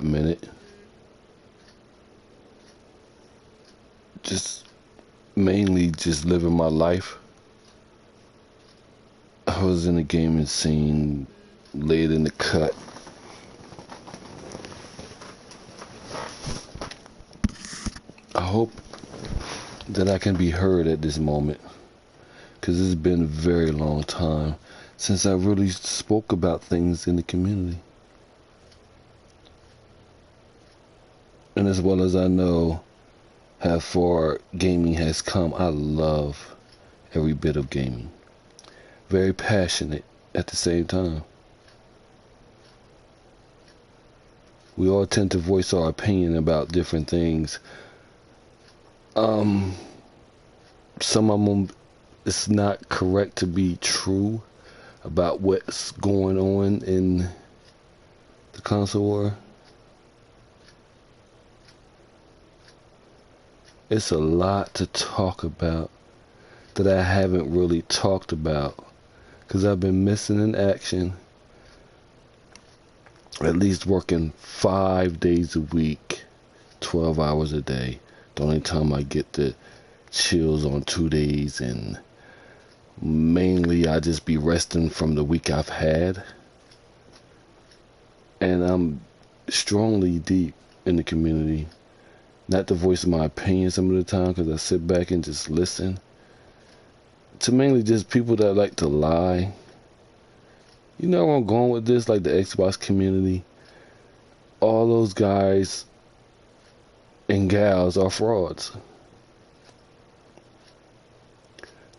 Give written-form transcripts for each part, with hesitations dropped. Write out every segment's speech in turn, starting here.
hot minute. Just mainly just living my life. I was in the gaming scene, late in the cut. I hope that I can be heard at this moment, because it's been a very long time since I really spoke about things in the community. And as well as I know how far gaming has come, I love every bit of gaming. Very passionate at the same time. We all tend to voice our opinion about different things. Some of them, it's not correct to be true about what's going on in the console war. It's a lot to talk about that I haven't really talked about, because I've been missing in action, at least working 5 days a week, 12 hours a day. The only time I get the chills on 2 days, and mainly I just be resting from the week I've had. And I'm strongly deep in the community, not to voice my opinion some of the time, because I sit back and just listen to mainly just people that like to lie. You know where I'm going with this? Like the Xbox community, all those guys and gals are frauds.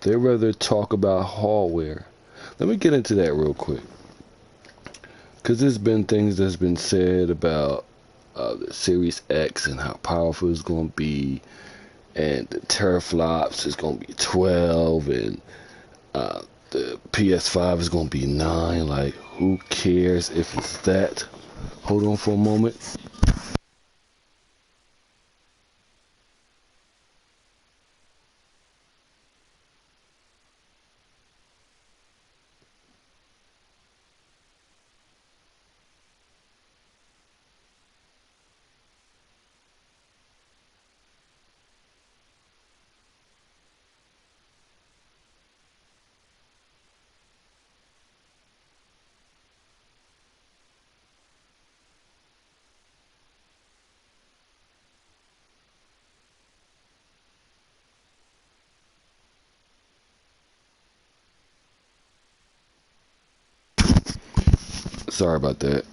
They rather talk about hardware. Let me get into that real quick, because there's been things that's been said about the Series X and how powerful it's going to be, and the teraflops is going to be 12, and the PS5 is going to be 9. Like, who cares if it's that? Hold on for a moment. Sorry about that.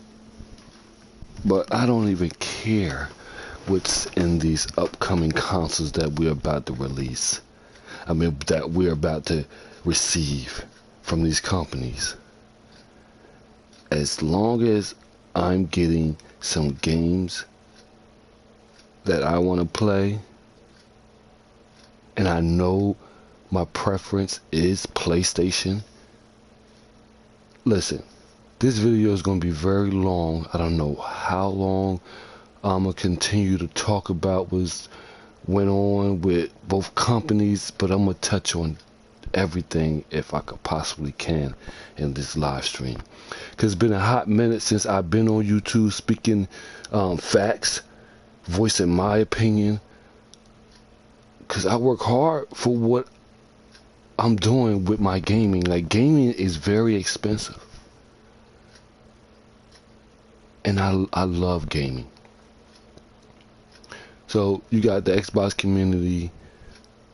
But I don't even care what's in these upcoming consoles that we're about to release. I mean, that we're about to receive from these companies. As long as I'm getting some games that I want to play, and I know my preference is PlayStation. Listen, this video is going to be very long. I don't know how long I'm going to continue to talk about what's went on with both companies, but I'm going to touch on everything if I could possibly can in this live stream. Because it's been a hot minute since I've been on YouTube speaking facts, voicing my opinion. Because I work hard for what I'm doing with my gaming. Like, gaming is very expensive. And I love gaming. So you got the Xbox community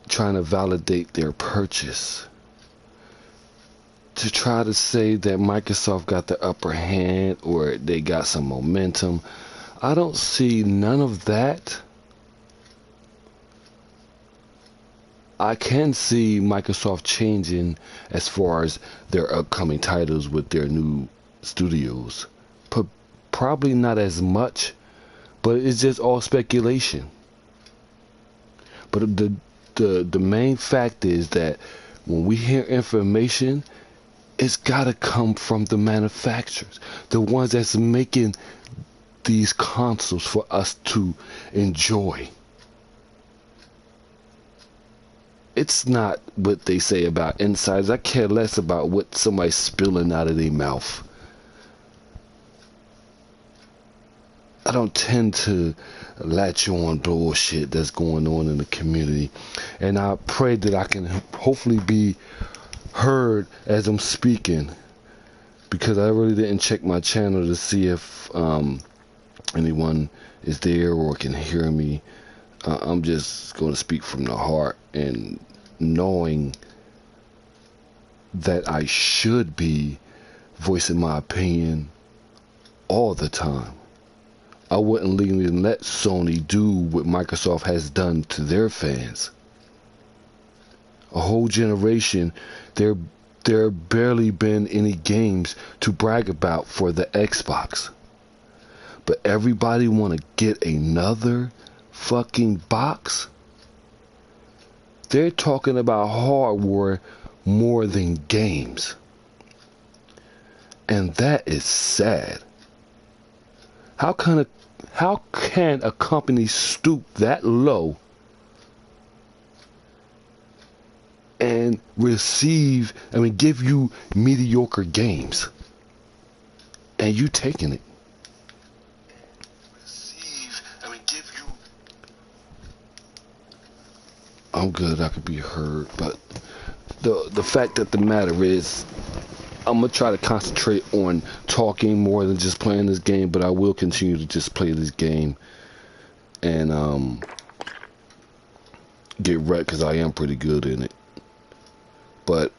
trying to validate their purchase, to try to say that Microsoft got the upper hand or they got some momentum. I don't see none of that. I can see Microsoft changing as far as their upcoming titles with their new studios, but probably not as much. But it's just all speculation. But the main fact is that when we hear information, it's gotta come from the manufacturers, the ones that's making these consoles for us to enjoy. It's not what they say about insiders. I care less about what somebody's spilling out of their mouth. I don't tend to latch on bullshit that's going on in the community, and I pray that I can hopefully be heard as I'm speaking, because I really didn't check my channel to see if anyone is there or can hear me. I'm just going to speak from the heart, and knowing that I should be voicing my opinion all the time. I wouldn't legally let Sony do what Microsoft has done to their fans. A whole generation, there barely been any games to brag about for the Xbox. But everybody want to get another fucking box? They're talking about hardware more than games. And that is sad. How can a company stoop that low and give you mediocre games, and you taking it? I'm good, I could be heard, but the fact of the matter is, I'm gonna try to concentrate on talking more than just playing this game, but I will continue to just play this game and get wrecked, because I am pretty good in it. But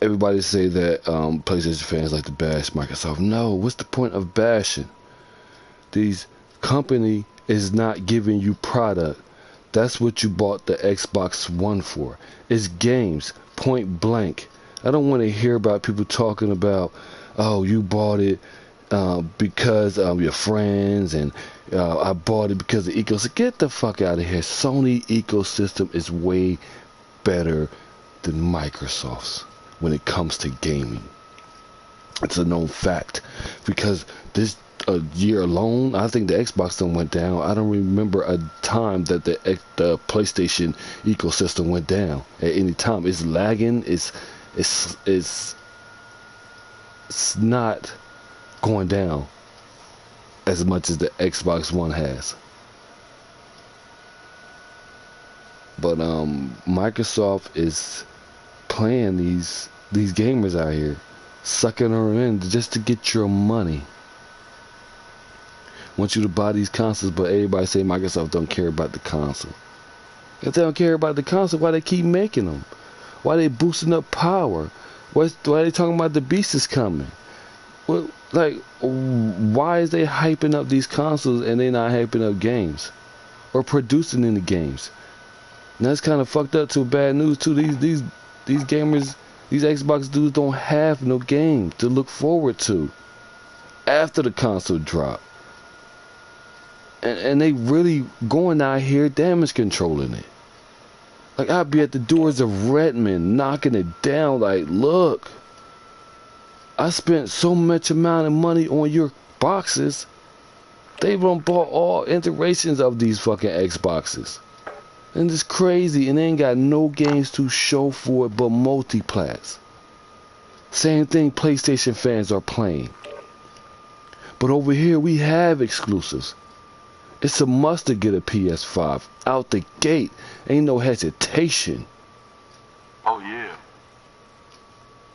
everybody say that PlayStation fans like to bash Microsoft. No, what's the point of bashing? These company is not giving you product. That's what you bought the Xbox One for. It's games, point blank. I don't want to hear about people talking about, oh, you bought it because of your friends, and I bought it because of ecosystem. Get the fuck out of here. Sony ecosystem is way better than Microsoft's when it comes to gaming. It's a known fact, because this year alone, I think the Xbox one went down. I don't remember a time that the PlayStation ecosystem went down at any time. It's lagging. It's not going down as much as the Xbox One has. But Microsoft is playing these gamers out here, sucking her in just to get your money. Want you to buy these consoles, but everybody say Microsoft don't care about the console. If they don't care about the console, why they keep making them? Why they boosting up power? Why they talking about the beast is coming? Well, like, why is they hyping up these consoles and they not hyping up games or producing any games? And that's kind of fucked up. To bad news too. These gamers, these Xbox dudes don't have no game to look forward to after the console drop. And they really going out here damage controlling it. Like, I'd be at the doors of Redmond knocking it down like, look, I spent so much amount of money on your boxes. They've bought all iterations of these fucking Xboxes. And it's crazy, and they ain't got no games to show for it but multiplats. Same thing PlayStation fans are playing. But over here we have exclusives. It's a must to get a PS5 out the gate. Ain't no hesitation. Oh yeah.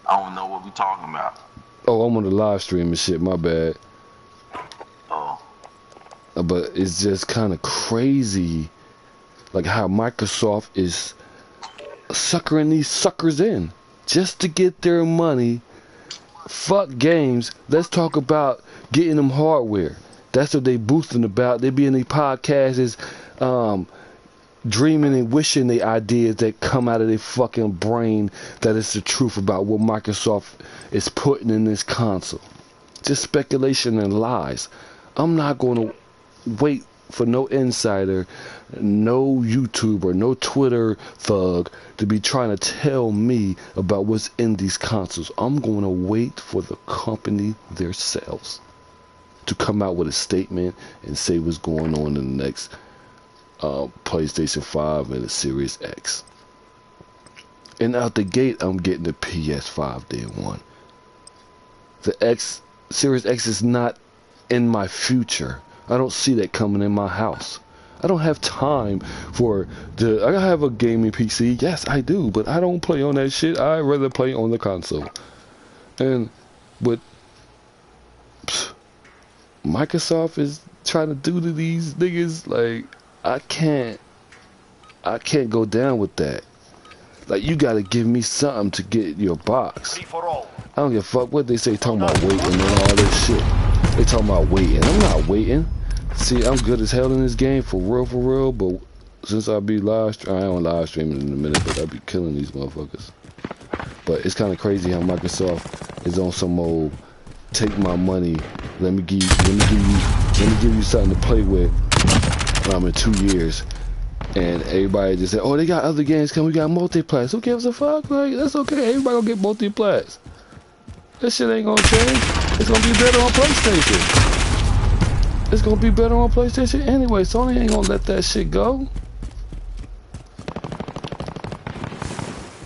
I don't know what we talking about. Oh, I'm on the live stream and shit. My bad. Oh. But it's just kind of crazy, like how Microsoft is suckering these suckers in just to get their money. Fuck games. Let's talk about getting them hardware. That's what they boosting about. They be in these podcasts dreaming and wishing the ideas that come out of their fucking brain that it's the truth about what Microsoft is putting in this console. Just speculation and lies. I'm not going to wait for no insider, no YouTuber, no Twitter thug to be trying to tell me about what's in these consoles. I'm going to wait for the company themselves to come out with a statement and say what's going on in the next PlayStation 5 and the Series X. And out the gate, I'm getting the PS5 day one. The Series X is not in my future. I don't see that coming in my house. I don't have time for I have a gaming PC. Yes, I do, but I don't play on that shit. I'd rather play on the console. And what Microsoft is trying to do to these niggas, like, I can't go down with that. Like, you gotta give me something to get your box. I don't give a fuck what they say, talking about waiting and all this shit. They talking about waiting. I'm not waiting. See, I'm good as hell in this game, for real, but since I be I don't live streaming in a minute, but I be killing these motherfuckers. But it's kind of crazy how Microsoft is on some old, take my money, let me give you something to play with in 2 years. And everybody just said, oh, they got other games coming, we got multiplats. Who gives a fuck? Like, that's okay, everybody gonna get multiplats. That shit ain't gonna change. It's gonna be better on PlayStation. It's gonna be better on PlayStation anyway. Sony ain't gonna let that shit go.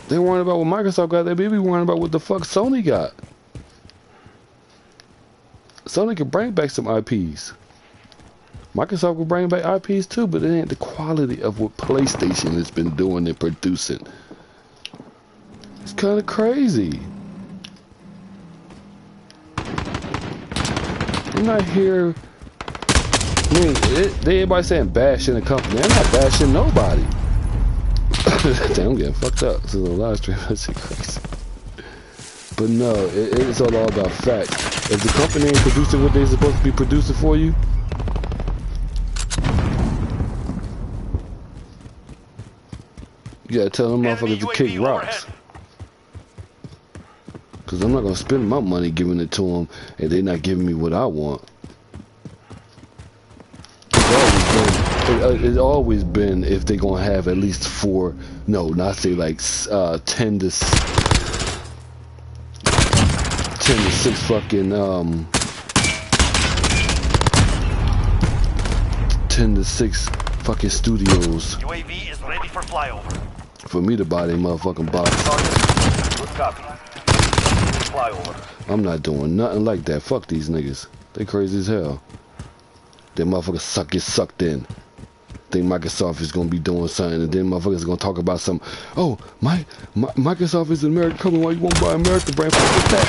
They worrying about what Microsoft got, they be worrying about what the fuck Sony got. Sony can bring back some IPs. Microsoft will bring back IPs too, but it ain't the quality of what PlayStation has been doing and producing. It's kind of crazy. I'm not here. I mean, everybody saying bashing the company. I'm not bashing nobody. Damn, I'm getting fucked up. This is a live stream. That's crazy. But no, it's all about facts. If the company ain't producing what they're supposed to be producing for you, you gotta tell them motherfuckers to kick rocks. Cause I'm not gonna spend my money giving it to them, and they're not giving me what I want. It's always been if they're gonna have at least 4, no, not say like 10 to 6 fucking 10 to 6 fucking studios. UAV is ready for flyover. For me to buy their motherfucking box. Good copy. Flyover. I'm not doing nothing like that. Fuck these niggas. They crazy as hell. Them motherfuckers get sucked in. Think Microsoft is gonna be doing something, and then motherfuckers gonna talk about some. Oh, Microsoft is an American company. Why you won't buy American brand? Fuck that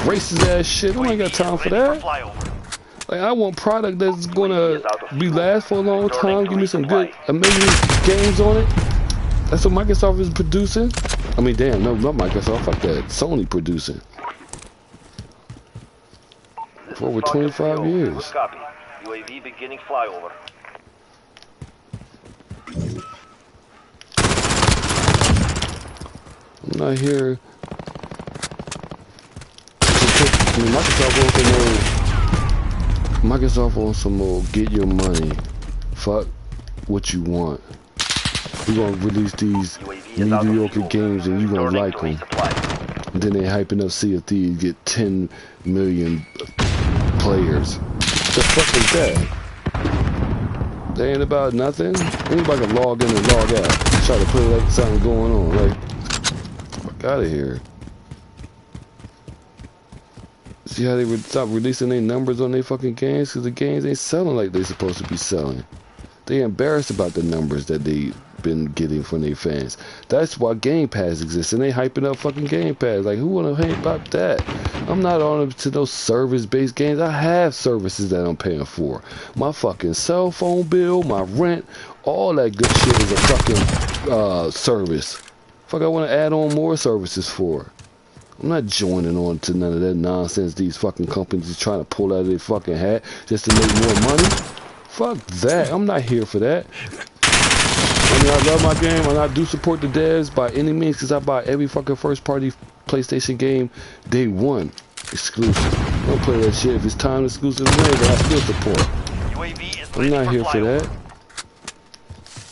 racist ass shit. I ain't got time for that. Like, I want product that's gonna be last for a long time. Give me some good, amazing games on it. That's what Microsoft is producing. I mean, damn, no, not Microsoft. Fuck that. Sony producing for over 25 years. UAV beginning flyover. I'm not here. Microsoft wants some more. Get your money. Fuck what you want. We're gonna release these mediocre games and you gonna like them. And then they hyping up Sea of Thieves, get 10 million players. What the fuck is that? They ain't about nothing. Anybody can log in and log out. Try to put like something going on. Like, fuck out of here. See how they would stop releasing their numbers on their fucking games? Because the games ain't selling like they supposed to be selling. They embarrassed about the numbers that they been getting from their fans. That's why Game Pass exists, and they hyping up fucking Game Pass. Like, who wanna pay about that? I'm not on to those service-based games. I have services that I'm paying for. My fucking cell phone bill, my rent, all that good shit is a fucking service. Fuck, I wanna add on more services for. I'm not joining on to none of that nonsense these fucking companies are trying to pull out of their fucking hat just to make more money. Fuck that. I'm not here for that. I mean, I love my game and I do support the devs by any means because I buy every fucking first party PlayStation game day one exclusive. I don't play that shit if it's time exclusive then I still support. I'm not here for that.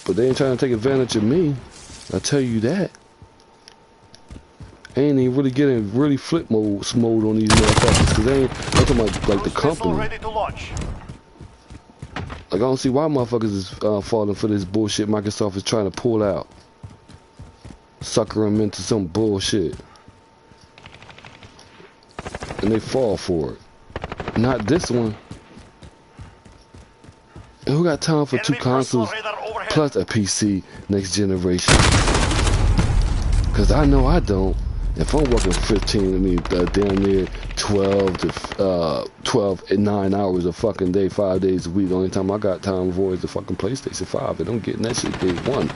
But they ain't trying to take advantage of me. I tell you that. Ain't even really getting really flip mode on these motherfuckers because they ain't talking about like the company. Like, I don't see why motherfuckers is falling for this bullshit Microsoft is trying to pull out. Sucker them into some bullshit. And they fall for it. Not this one. And who got time for two Enemy personal consoles radar overhead. plus a PC next generation? Cause I know I don't. If I'm working 15, I mean damn near 12 to 12 and 9 hours a fucking day, 5 days a week. The only time I got time for is the fucking PlayStation 5, and I'm getting that shit day one.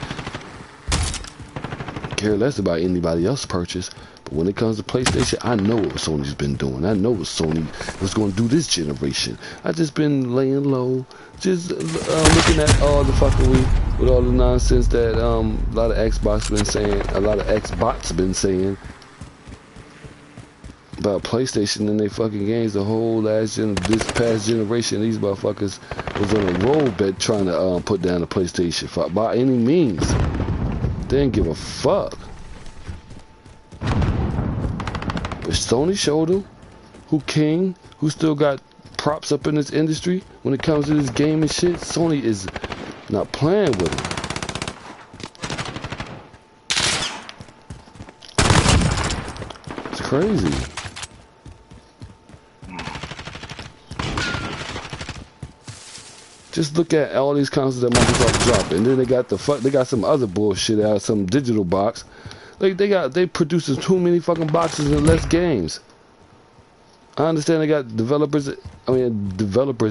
Care less about anybody else's purchase. But when it comes to PlayStation, I know what Sony's been doing. I know what Sony was going to do this generation. I just been laying low, just looking at all the fuckery with all the nonsense that a lot of Xbox been saying, a lot of Xbots been saying about PlayStation and they fucking games. The whole this past generation, these motherfuckers was on a roll bet trying to put down the PlayStation 5 by any means. They didn't give a fuck. But Sony showed them who king, who still got props up in this industry when it comes to this game and shit. Sony is not playing with it. It's crazy. Just look at all these consoles that Microsoft dropped, and then they got some other bullshit out, some digital box. Like they producing too many fucking boxes and less games. I understand they got developers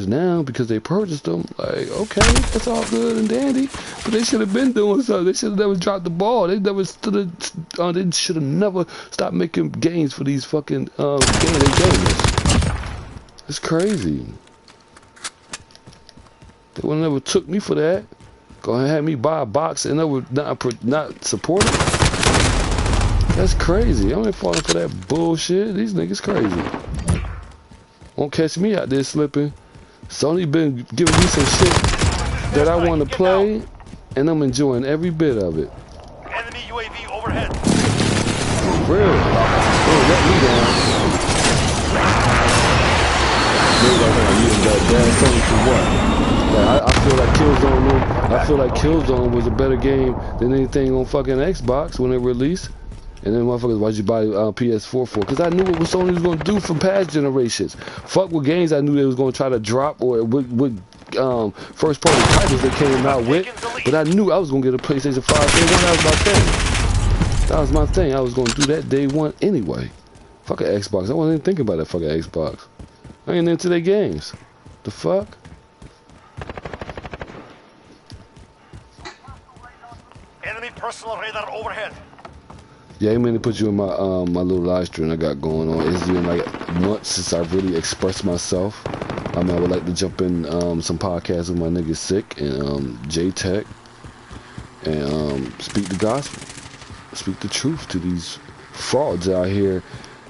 now because they purchased them. Like, okay, that's all good and dandy, but they should have been doing something. They should have never dropped the ball. They never they should have never stopped making games for these fucking gamers. It's crazy. They would never took me for that. Go ahead and have me buy a box and they would not support it. That's crazy. I ain't falling for that bullshit. These niggas crazy. Won't catch me out there slipping. Sony been giving me some shit that I want to play, and I'm enjoying every bit of it. Enemy UAV overhead. For real. Don't let me down. Sony for what? Like, I feel like Killzone was a better game than anything on fucking Xbox when it released. And then motherfuckers, why'd you buy PS4 for? Because I knew what Sony was going to do from past generations. Fuck with games I knew they was going to try to drop or with first party titles they came out with. But I knew I was going to get a PlayStation 5 day one. That was my thing. That was my thing. I was going to do that day one anyway. Fuck an Xbox. I wasn't even thinking about that fucking Xbox. I ain't into their games. The fuck? Enemy personal radar overhead. Yeah, I mean to put you in my my little live stream I got going on. It's been like months since I really expressed myself. I would like to jump in some podcasts with my niggas Sick and J-Tech and speak the gospel, speak the truth to these frauds out here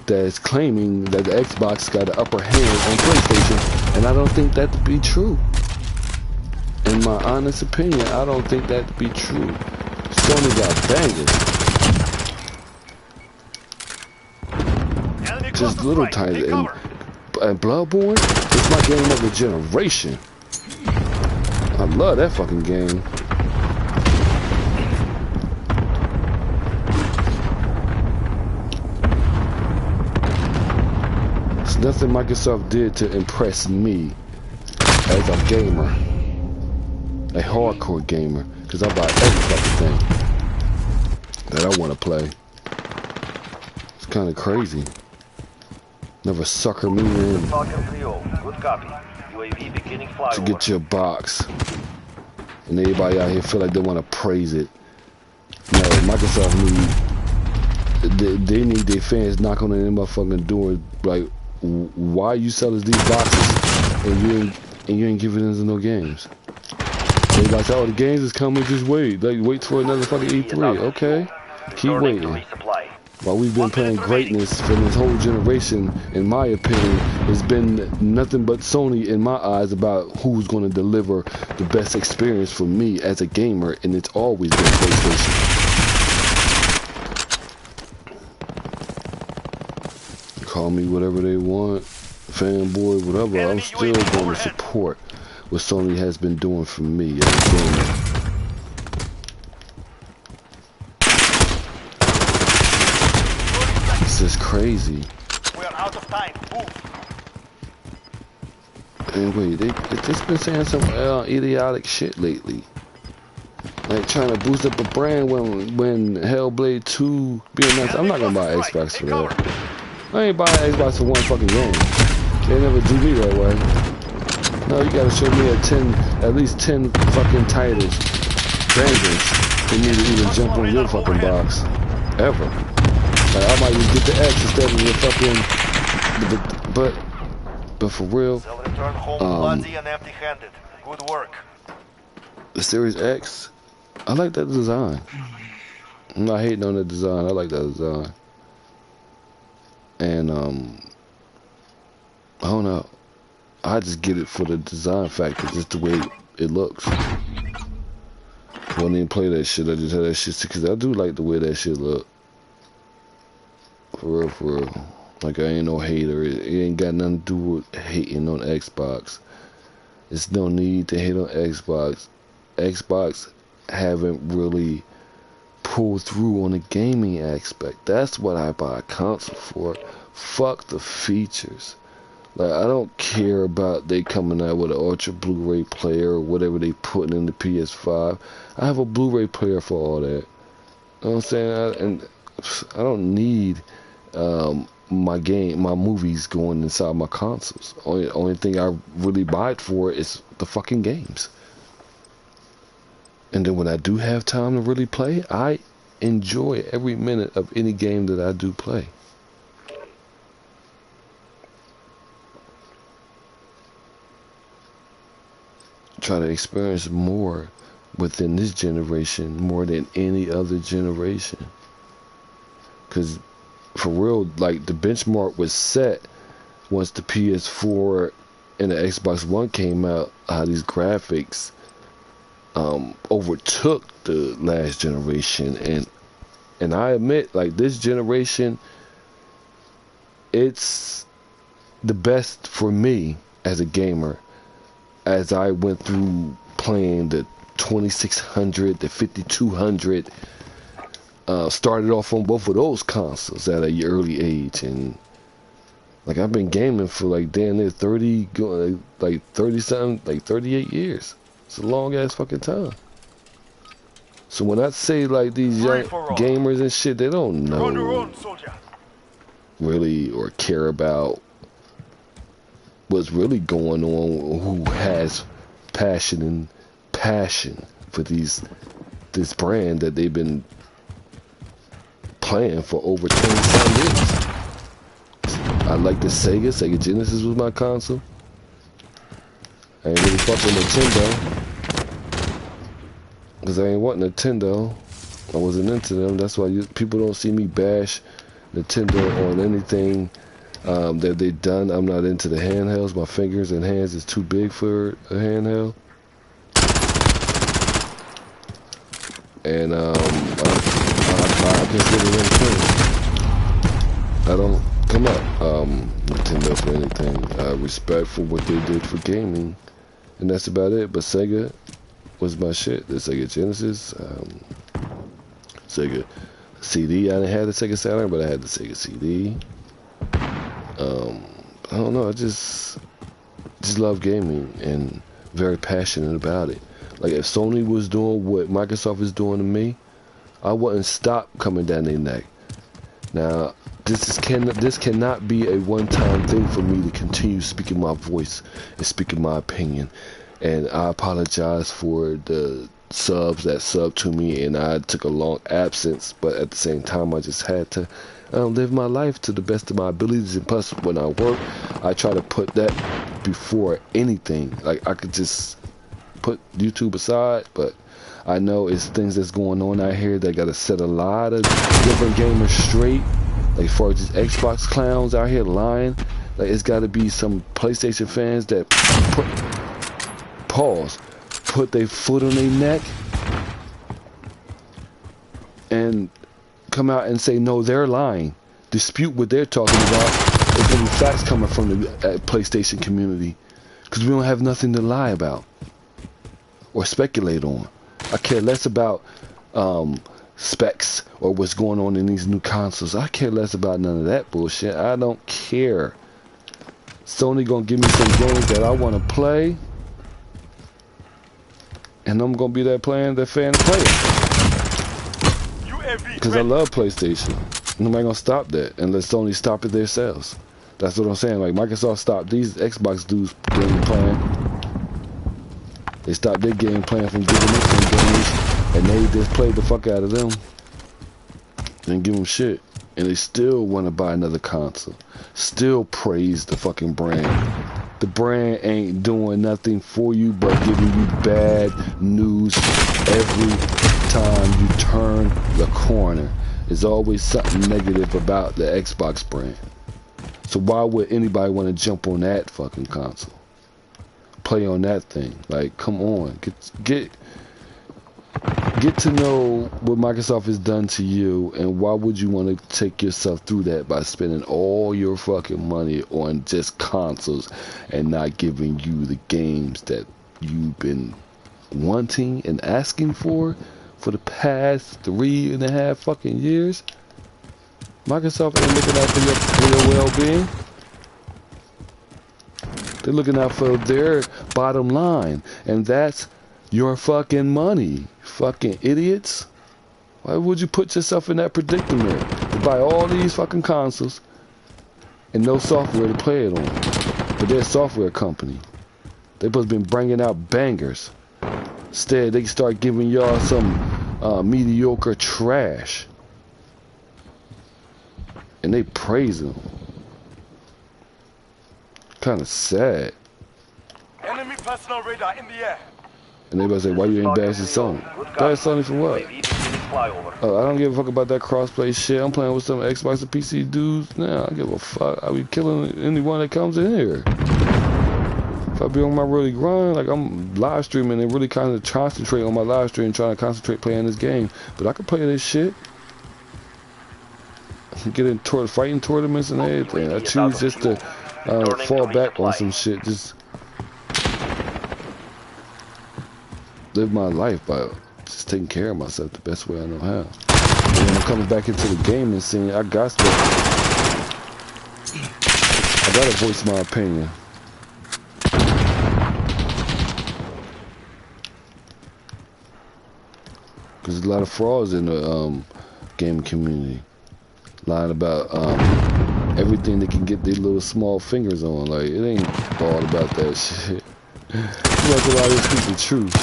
that's claiming that the Xbox got an upper hand on PlayStation, and I don't think that to be true. In my honest opinion, I don't think that to be true. Sony got bangers. Just little tiny, and Bloodborne is my game of the generation. I love that fucking game. It's nothing Microsoft did to impress me as a gamer, a hardcore gamer, because I buy every fucking thing that I want to play. It's kind of crazy. Never sucker me in Good copy. UAV beginning flyover. to get your box. And everybody out here feel like they want to praise it. No, Microsoft they need their fans knocking on their motherfucking door like, why you sell us these boxes and you ain't giving us no games? They like, oh, the games is coming, just wait. Like, wait for another fucking E3. Okay, keep waiting. While we've been playing greatness for this whole generation, in my opinion, it's been nothing but Sony in my eyes about who's going to deliver the best experience for me as a gamer, and it's always been PlayStation. Call me whatever they want, fanboy, whatever, I'm still going to support what Sony has been doing for me as a gamer. It's crazy. We are out of time. Move. Anyway, they just been saying some idiotic shit lately. Like trying to boost up a brand when Hellblade 2 being nice. I'm not gonna buy an Xbox for that. I ain't buying an Xbox for one fucking game. They never do me that way. No, you gotta show me at least 10 fucking titles, bangers, for me to even jump on your fucking box. Ever. Like I might just get the X instead of the fucking, but for real, Return home bloody and empty-handed. Good work. the Series X, I like that design. I'm not hating on the design. I like that design. And I don't know. I just get it for the design factor, just the way it looks. I wouldn't even play that shit. I just had that shit because I do like the way that shit look. For real, for real. Like I ain't no hater. It ain't got nothing to do with hating on Xbox. There's no need to hate on Xbox. Xbox haven't really pulled through on the gaming aspect. That's what I buy a console for. Fuck the features. Like I don't care about they coming out with an Ultra Blu-ray player or whatever they putting in the PS5. I have a Blu-ray player for all that. You know what I'm saying? I don't need my movies going inside my consoles. Only thing I really buy it for is the fucking games. And then when I do have time to really play, I enjoy every minute of any game that I do play. Try to experience more within this generation more than any other generation. Because for real, like the benchmark was set once the PS4 and the Xbox One came out, how these graphics overtook the last generation. And I admit, like this generation, it's the best for me as a gamer, as I went through playing the 2600, the 5200, started off on both of those consoles at an early age, and like I've been gaming for like damn near 30, like 30 something, like 38 years. It's a long ass fucking time. So when I say like these young gamers and shit, they don't know really or care about what's really going on, who has passion for this brand that they've been playing for over 20 years. I like the Sega Genesis was my console. I ain't really fuck with Nintendo, because I ain't want Nintendo. I wasn't into them. That's why people don't see me bash Nintendo on anything that they done. I'm not into the handhelds. My fingers and hands is too big for a handheld. And I consider them things. I don't come at Nintendo for anything. Respect for what they did for gaming, and that's about it. But Sega was my shit. The Sega Genesis, Sega CD. I didn't have the Sega Saturn, but I had the Sega CD. I don't know. I just love gaming and very passionate about it. Like if Sony was doing what Microsoft is doing to me, I wouldn't stop coming down their neck. Now, this cannot be a one-time thing for me to continue speaking my voice and speaking my opinion. And I apologize for the subs that subbed to me, and I took a long absence, but at the same time, I just had to live my life to the best of my abilities. And plus, when I work, I try to put that before anything. Like I could just put YouTube aside, but I know it's things that's going on out here that gotta set a lot of different gamers straight. Like for these Xbox clowns out here lying, like it's gotta be some PlayStation fans that put their foot on their neck and come out and say no, they're lying. Dispute what they're talking about. There's gonna be facts coming from the PlayStation community, because we don't have nothing to lie about or speculate on. I care less about specs or what's going on in these new consoles. I care less about none of that bullshit. I don't care. Sony gonna give me some games that I want to play, and I'm gonna be that fan to play it. Because I love PlayStation. Nobody gonna stop that unless Sony stop it themselves. That's what I'm saying. Like Microsoft stopped these Xbox dudes game playing. They stopped their game playing from giving them some games, and they just played the fuck out of them. Didn't give them shit, and they still want to buy another console. Still praise the fucking brand. The brand ain't doing nothing for you but giving you bad news every time you turn the corner. There's always something negative about the Xbox brand. So why would anybody want to jump on that fucking console? Play on that thing? Like, come on, get to know what Microsoft has done to you, and why would you want to take yourself through that by spending all your fucking money on just consoles and not giving you the games that you've been wanting and asking for the past 3.5 fucking years? Microsoft ain't looking out for your well-being. They're looking out for their bottom line, and that's your fucking money. Fucking idiots. Why would you put yourself in that predicament to buy all these fucking consoles and no software to play it on? But they're a software company. They supposed to be bringing out bangers. Instead, they start giving y'all some mediocre trash. And they praise them. Kind of sad. Enemy personal radar in the air. And they say, why you ain't bashing Sony? Bash Sony for what? I don't give a fuck about that crossplay shit. I'm playing with some Xbox and PC dudes. Nah, I give a fuck. I be killing anyone that comes in here. If I be on my really grind, like I'm live streaming and really kind of concentrate on my live stream, trying to concentrate playing this game. But I can play this shit. Get in fighting tournaments and everything. I choose just to fall back on some shit. Just live my life by just taking care of myself the best way I know how. And when I'm coming back into the gaming scene, I gotta voice my opinion. Cause there's a lot of frauds in the gaming community, lying about everything they can get their little small fingers on. Like, it ain't all about that shit. You wanna come out here and speak the truth.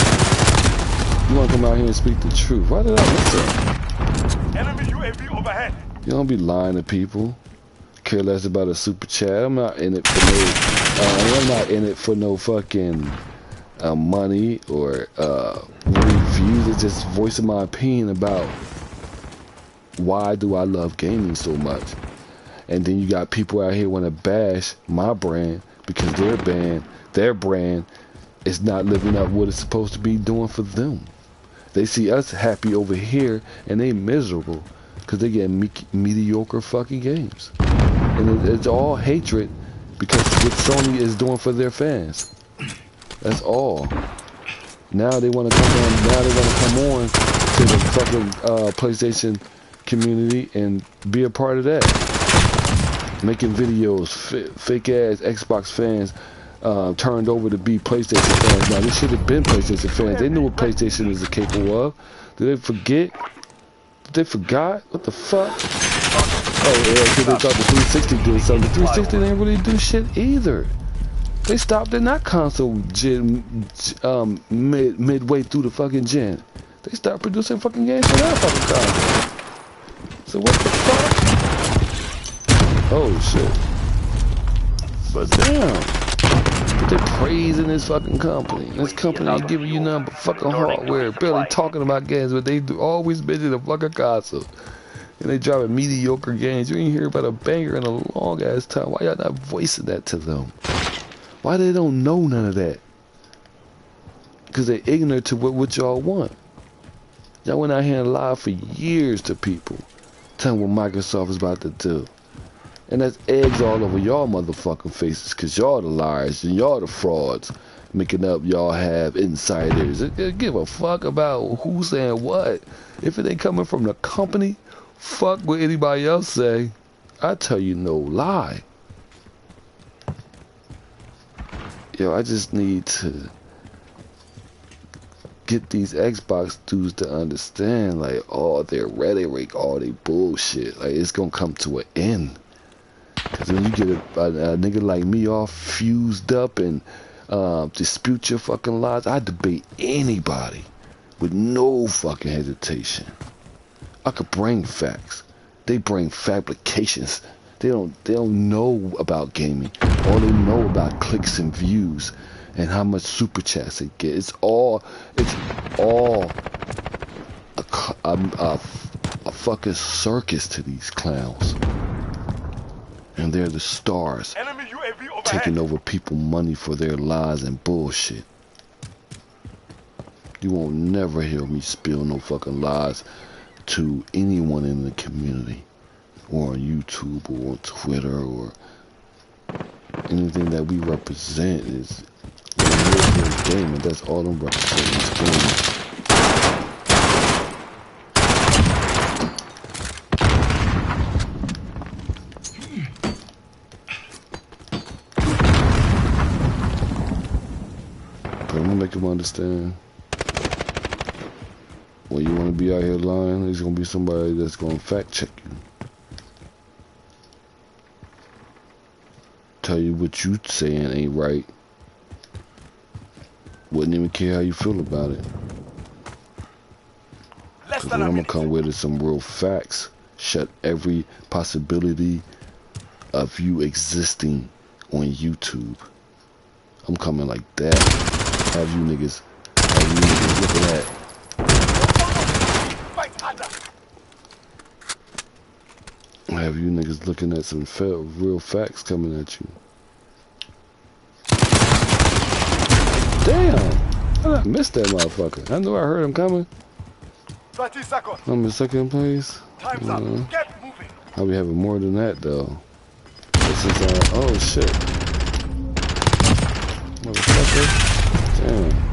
You wanna come out here and speak the truth. Why did I miss that? Enemy UAV overhead. You don't be lying to people. Care less about a super chat. I'm not in it for no I'm not in it for no fucking money or reviews. It's just voicing my opinion about why do I love gaming so much. And then you got people out here want to bash my brand because their brand is not living up what it's supposed to be doing for them. They see us happy over here and they miserable because they get mediocre fucking games. And it's all hatred because what Sony is doing for their fans. That's all. Now they want to come on. Now they want to come on to the fucking PlayStation community and be a part of that. Making videos, fake ass Xbox fans turned over to be PlayStation fans. Now they should have been PlayStation fans. They knew what PlayStation is capable of. Did they forget? Did they forgot? What the fuck? Oh yeah, because they thought the 360 did something. The 360 didn't really do shit either. They stopped in that console midway through the fucking gen. They stopped producing fucking games for that fucking console. So what the fuck? Oh shit. But damn. But they're praising this fucking company. This company ain't giving you nothing but fucking hardware. Barely talking about games, but they do always mention a fucking console. And they driving mediocre games. You ain't hear about a banger in a long ass time. Why y'all not voicing that to them? Why they don't know none of that? Because they ignorant to what y'all want. Y'all went out here and lied for years to people, telling what Microsoft is about to do. And that's eggs all over y'all motherfucking faces, because y'all the liars and y'all the frauds, making up y'all have insiders. Give a fuck about who's saying what. If it ain't coming from the company, fuck what anybody else say. I tell you no lie. yo, I just need to get these Xbox dudes to understand, like, all their rhetoric, all their bullshit. Like, it's gonna come to an end. Cause when you get a nigga like me all fused up and dispute your fucking lies, I debate anybody with no fucking hesitation. I could bring facts. They bring fabrications. They don't know about gaming. All they know about clicks and views and how much super chats they get. It's all a fucking circus to these clowns. And they're the stars, Enemy UAV overhead. taking over people's money for their lies and bullshit. You won't never hear me spill no fucking lies to anyone in the community, or on YouTube, or on Twitter, or anything that we represent is gaming. That's all I'm representing is gaming. But I'm gonna make them understand. When you want to be out here lying, there's gonna be somebody that's gonna fact check you. Tell you what you saying ain't right. Wouldn't even care how you feel about it. Cause what I'm gonna come with is some real facts. Shut every possibility of you existing on YouTube. I'm coming like that. Have you niggas look at that. Have you niggas looking at some real facts coming at you. Damn! How did I miss that motherfucker? I knew I heard him coming. 30 seconds. I'm in second place. Time's up. Get moving. I'll be having more than that though. This is oh shit. Motherfucker. Damn.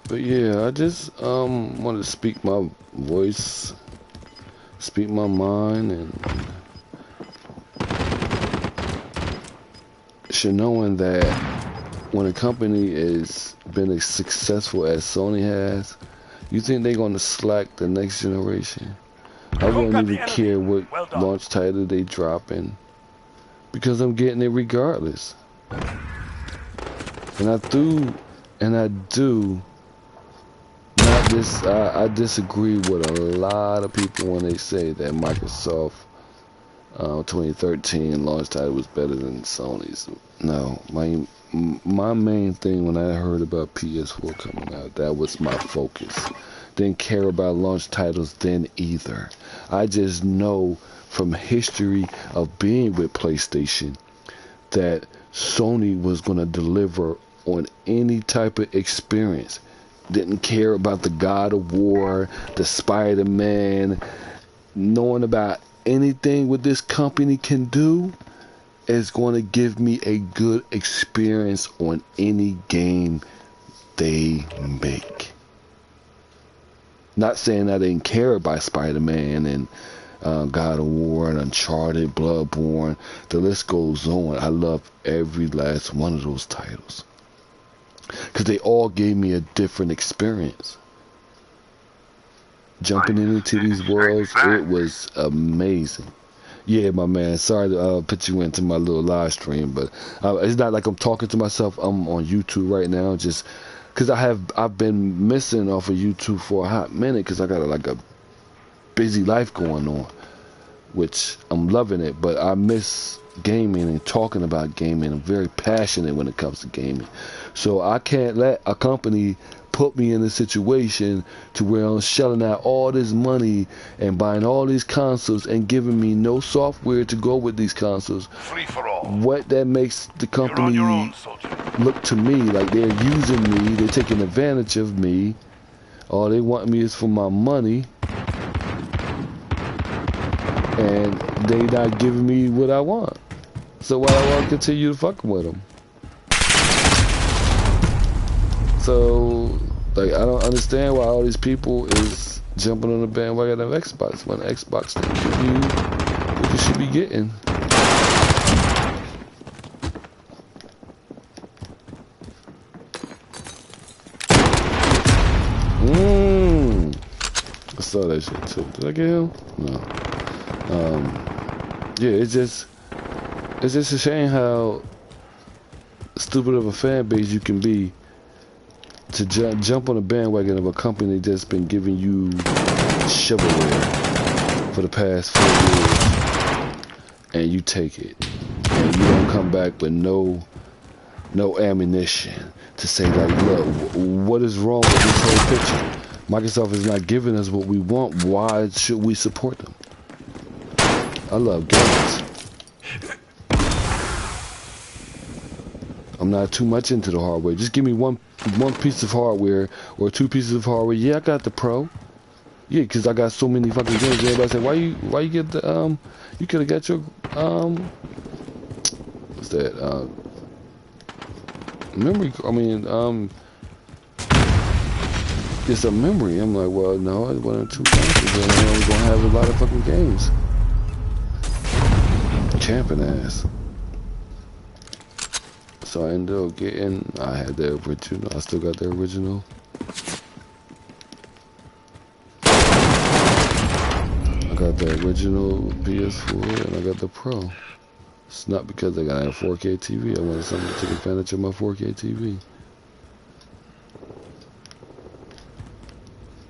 But yeah, I just want to speak my voice, speak my mind, and knowing that when a company is been as successful as Sony has, you think they're gonna slack the next generation? I wouldn't even care what launch title they drop in, because I'm getting it regardless. And I do. I disagree with a lot of people when they say that Microsoft 2013 launch title was better than Sony's. No, my main thing when I heard about PS4 coming out, that was my focus. Didn't care about launch titles then either. I just know from history of being with PlayStation that Sony was going to deliver on any type of experience. Didn't care about the God of War, the Spider-Man, knowing about anything what this company can do is going to give me a good experience on any game they make. Not saying I didn't care about Spider-Man and God of War and Uncharted, Bloodborne, the list goes on. I love every last one of those titles, because they all gave me a different experience. Jumping into these worlds, it was amazing. Yeah, my man, sorry to put you into my little live stream, but it's not like I'm talking to myself. I'm on YouTube right now, just because I've been missing off of YouTube for a hot minute, because I got a busy life going on, which I'm loving it, but I miss gaming and talking about gaming. I'm very passionate when it comes to gaming. So I can't let a company put me in a situation to where I'm shelling out all this money and buying all these consoles and giving me no software to go with these consoles. Free for all. What that makes the company look to me like they're using me, they're taking advantage of me. All they want me is for my money, and they not giving me what I want. So why do I want to continue to fucking with them? So, like, I don't understand why all these people is jumping on the bandwagon of Xbox when Xbox can give you what you should be getting. saw that shit too. Did I get him? No. Yeah, it's just a shame how stupid of a fan base you can be to jump on a bandwagon of a company that's been giving you shovelware for the past 4 years, and you take it, and you don't come back with no ammunition to say like, look, what is wrong with this whole picture? Microsoft is not giving us what we want. Why should we support them? I love games. I'm not too much into the hardware. Just give me one piece of hardware or 2 pieces of hardware. Yeah, I got the Pro. Yeah, because I got so many fucking games. Everybody say, why you get the you could have got your what's that memory? I mean it's a memory. I'm like, well, no, it wasn't 2 consoles, and I was gonna have a lot of fucking games. Camping ass. So I ended up getting, I had the original, I still got the original. I got the original PS4 and I got the Pro. It's not because I got a 4K TV, I wanted something to take advantage of my 4K TV.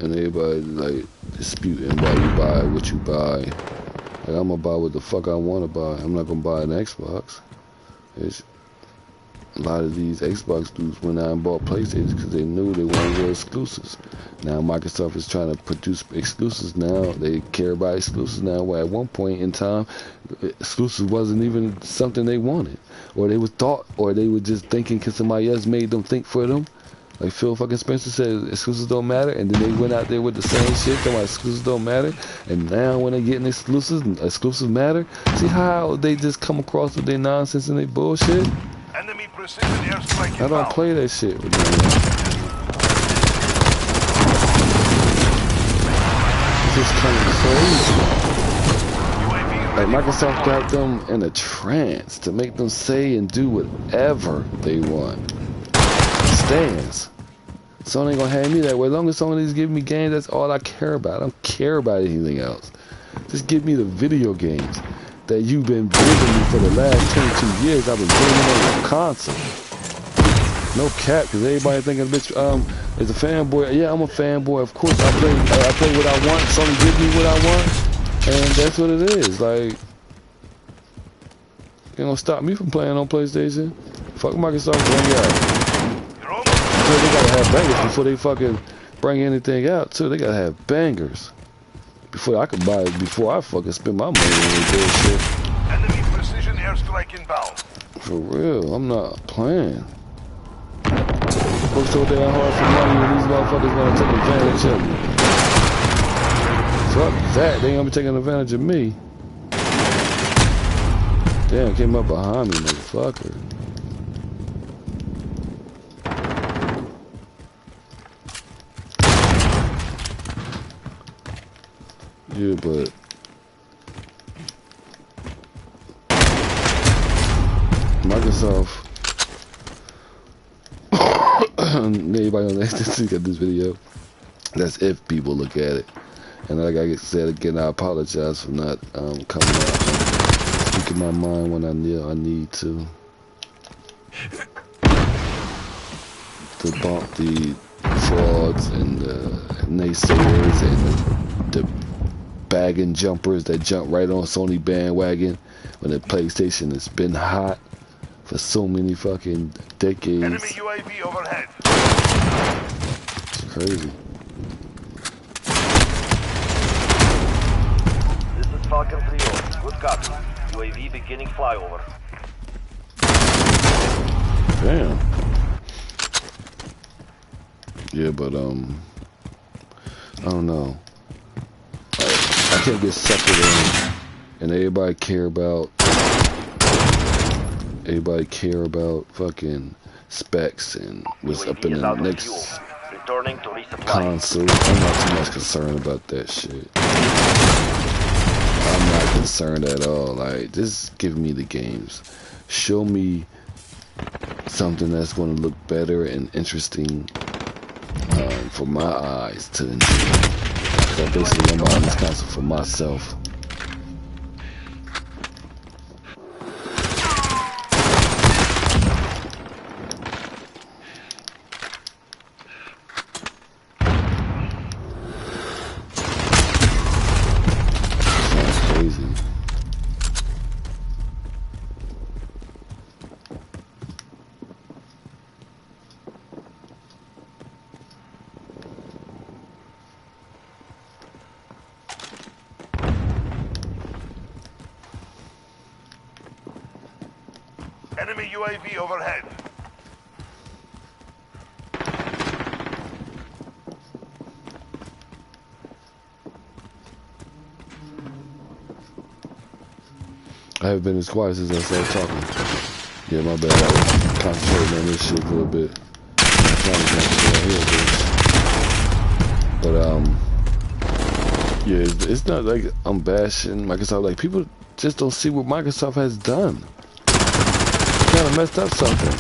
And everybody like disputing why you buy what you buy. Like, I'm gonna buy what the fuck I wanna buy. I'm not gonna buy an Xbox. It's, a lot of these Xbox dudes went out and bought PlayStations because they knew they weren't real exclusives. Now Microsoft is trying to produce exclusives now. They care about exclusives now, where at one point in time, exclusives wasn't even something they wanted. Or they were thought, or they were just thinking because somebody else made them think for them. Like Phil fucking Spencer said, exclusives don't matter, and then they went out there with the same shit, talking about exclusives don't matter, and now when they getting exclusives matter. See how they just come across with their nonsense and their bullshit? Enemy precision airstrike I don't inbound. play that shit with them. It's just kind of crazy. Like Microsoft got them in a trance to make them say and do whatever they want. Stands. Sony ain't gonna have me that way. As long as Sony's giving me games, that's all I care about. I don't care about anything else. Just give me the video games that you've been giving me for the last 22 years. I've been bringing on your console. No cap, because everybody thinking bitch is a fanboy. Yeah, I'm a fanboy. Of course, I play what I want. Sony gives me what I want, and that's what it is. Like, you gonna stop me from playing on PlayStation? Fuck Microsoft, bring it out. They gotta have bangers before they fucking bring anything out too. They gotta have bangers before I can buy it. Before I fucking spend my money on this shit. Enemy precision airstrike inbound. For real, I'm not playing. Work so damn hard for money, and these motherfuckers wanna take advantage of me. Fuck that, they ain't gonna be taking advantage of me. Damn, came up behind me, motherfucker. Yeah, but Microsoft, anybody on that look at this video, that's if people look at it. And like I said again, I apologize for not coming out and speaking my mind when I need to debunk the frauds and the naysayers and the bagging jumpers that jump right on Sony bandwagon when the PlayStation has been hot for so many fucking decades. Enemy UAV overhead. It's crazy. This is Falcon 3-0. Good copy. UAV beginning flyover. Damn. Yeah, but I don't know. I can't get suckered in, and everybody care about fucking specs and what's up in the next console. I'm not too much concerned about that shit. I'm not concerned at all. Like, just give me the games. Show me something that's going to look better and interesting for my eyes to enjoy. So basically, I'm buying this console for myself. Sounds crazy. Enemy UAV overhead. I haven't been as quiet since I started talking. Yeah, my bad. I was concentrating on this shit a little bit. I'm trying to concentrate on here, bitch. But yeah, it's not like I'm bashing Microsoft. Like, people just don't see what Microsoft has done. Kind of messed up something.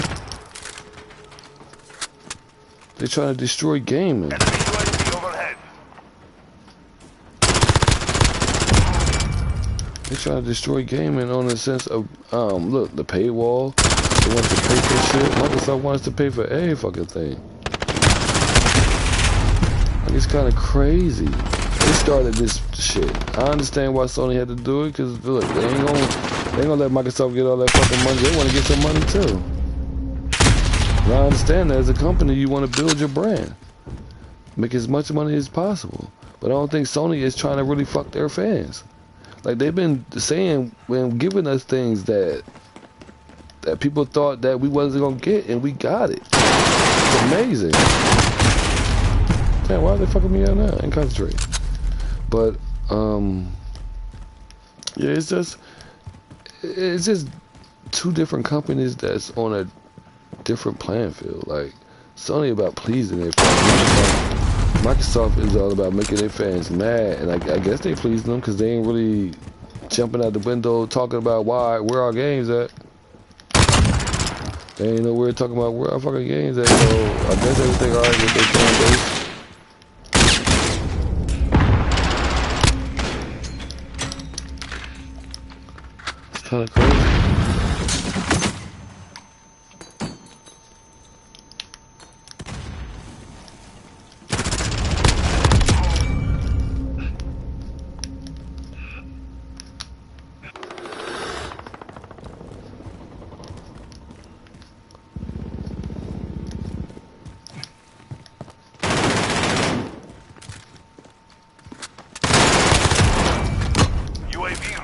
They're trying to destroy gaming. Enemy UAV overhead. They're trying to destroy gaming on the sense of, look, the paywall. They want to pay for shit. Microsoft wants to pay for every fucking thing. Like, it's kind of crazy. They started this shit. I understand why Sony had to do it, because look, they ain't gonna let Microsoft get all that fucking money. They want to get some money too. And I understand that as a company, you want to build your brand, make as much money as possible. But I don't think Sony is trying to really fuck their fans. Like, they've been saying, when giving us things that people thought that we wasn't gonna get, and we got it. It's amazing. Man, why are they fucking me out now? And concentrate. But yeah, it's just two different companies that's on a different playing field. Like, Sony about pleasing their fans. Microsoft is all about making their fans mad, and I guess they pleasing them because they ain't really jumping out the window talking about where our games at. They ain't nowhere talking about where our fucking games at. So I guess everything alright with their fan base. It's kind of crazy.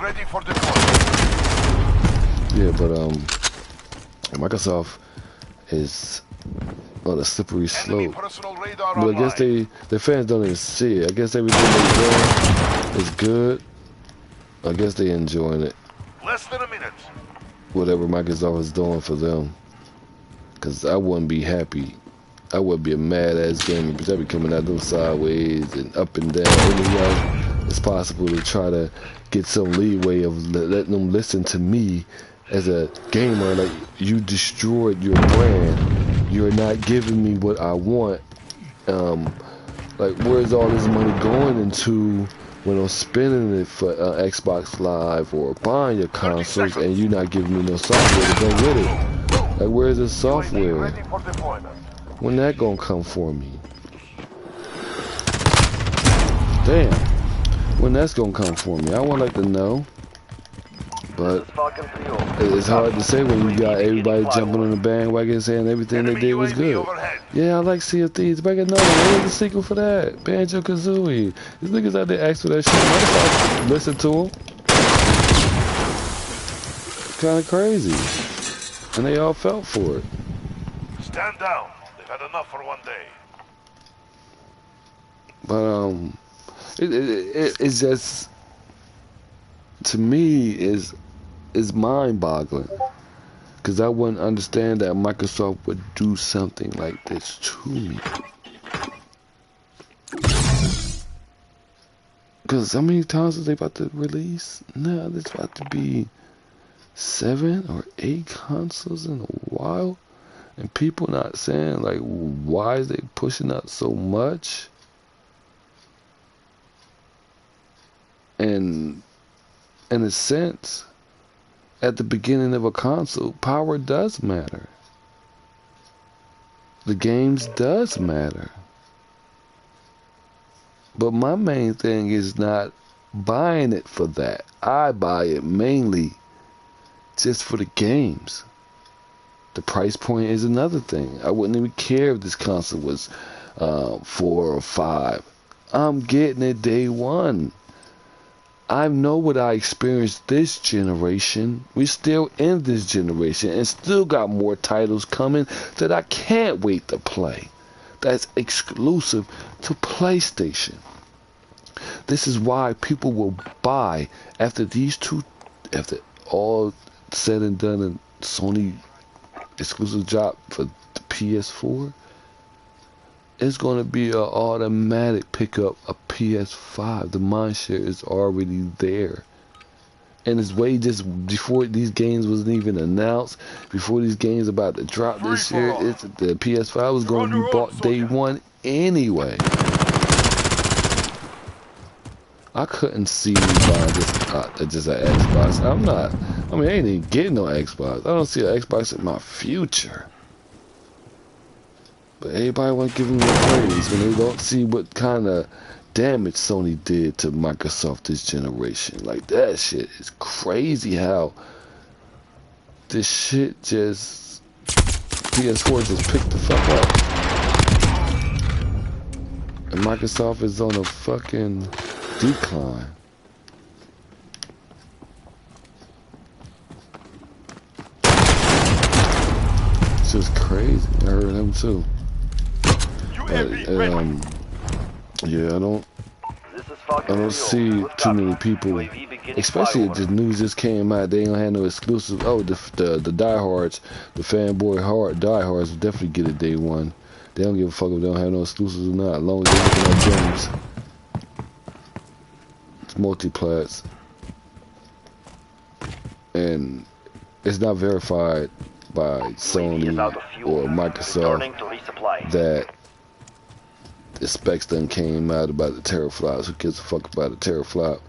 Ready for deployment. Yeah, but Microsoft is on a slippery slope. But I guess their fans don't even see it. I guess everything they're doing is good. I guess they enjoying it. Less than a minute. Whatever Microsoft is doing for them. Cause I wouldn't be happy. I would be a mad ass gamer because I'd be coming at them sideways and up and down. Any way it's possible to try to get some leeway of letting them listen to me as a gamer. Like, you destroyed your brand. You're not giving me what I want. Like, where's all this money going into when I'm spending it for Xbox Live or buying your consoles and you're not giving me no software to go with it? Like, where's the software? Ready for deployment. When that gonna come for me? Damn. When that's gonna come for me? I would like to know. But it's hard to say when you got everybody jumping on the bandwagon saying everything they did was good. Yeah, I like Sea of Thieves. Back another one. Where's the sequel for that? Banjo-Kazooie. These niggas out there asked for that shit. Microsoft listen to them. Kind of crazy. And they all felt for it. Stand down. They've had enough for one day. But it's just, to me, is mind-boggling, because I wouldn't understand that Microsoft would do something like this to me. Because how many times are they about to release? Now there's about to be 7 or 8 consoles in a while, and people not saying, like, why is they pushing out so much? And in a sense, at the beginning of a console, power does matter. The games does matter. But my main thing is not buying it for that. I buy it mainly just for the games. The price point is another thing. I wouldn't even care if this console was 4 or 5. I'm getting it day one. I know what I experienced this generation. We still in this generation and still got more titles coming that I can't wait to play. That's exclusive to PlayStation. This is why people will buy after all said and done and Sony exclusive drop for the PS4. It's going to be an automatic pickup of PS5. The mindshare is already there. And it's way just before these games wasn't even announced, before these games about to drop this year, the PS5 was going to be bought day one anyway. I couldn't see me buying just an Xbox. I ain't even getting no Xbox. I don't see an Xbox in my future. But everybody want to give them the praise when they don't see what kind of damage Sony did to Microsoft this generation. Like, that shit is crazy how this shit just, PS4 just picked the fuck up. And Microsoft is on a fucking decline. It's just crazy. I heard them too. Yeah, I don't see too many people, especially if the news just came out. They don't have no exclusive. Oh, the diehards, the fanboy diehards will definitely get it day one. They don't give a fuck if they don't have no exclusives or not, as long as they're looking at games. It's multiplats, and it's not verified by Sony or Microsoft that the specs done came out about the teraflops. Who gives a fuck about a teraflop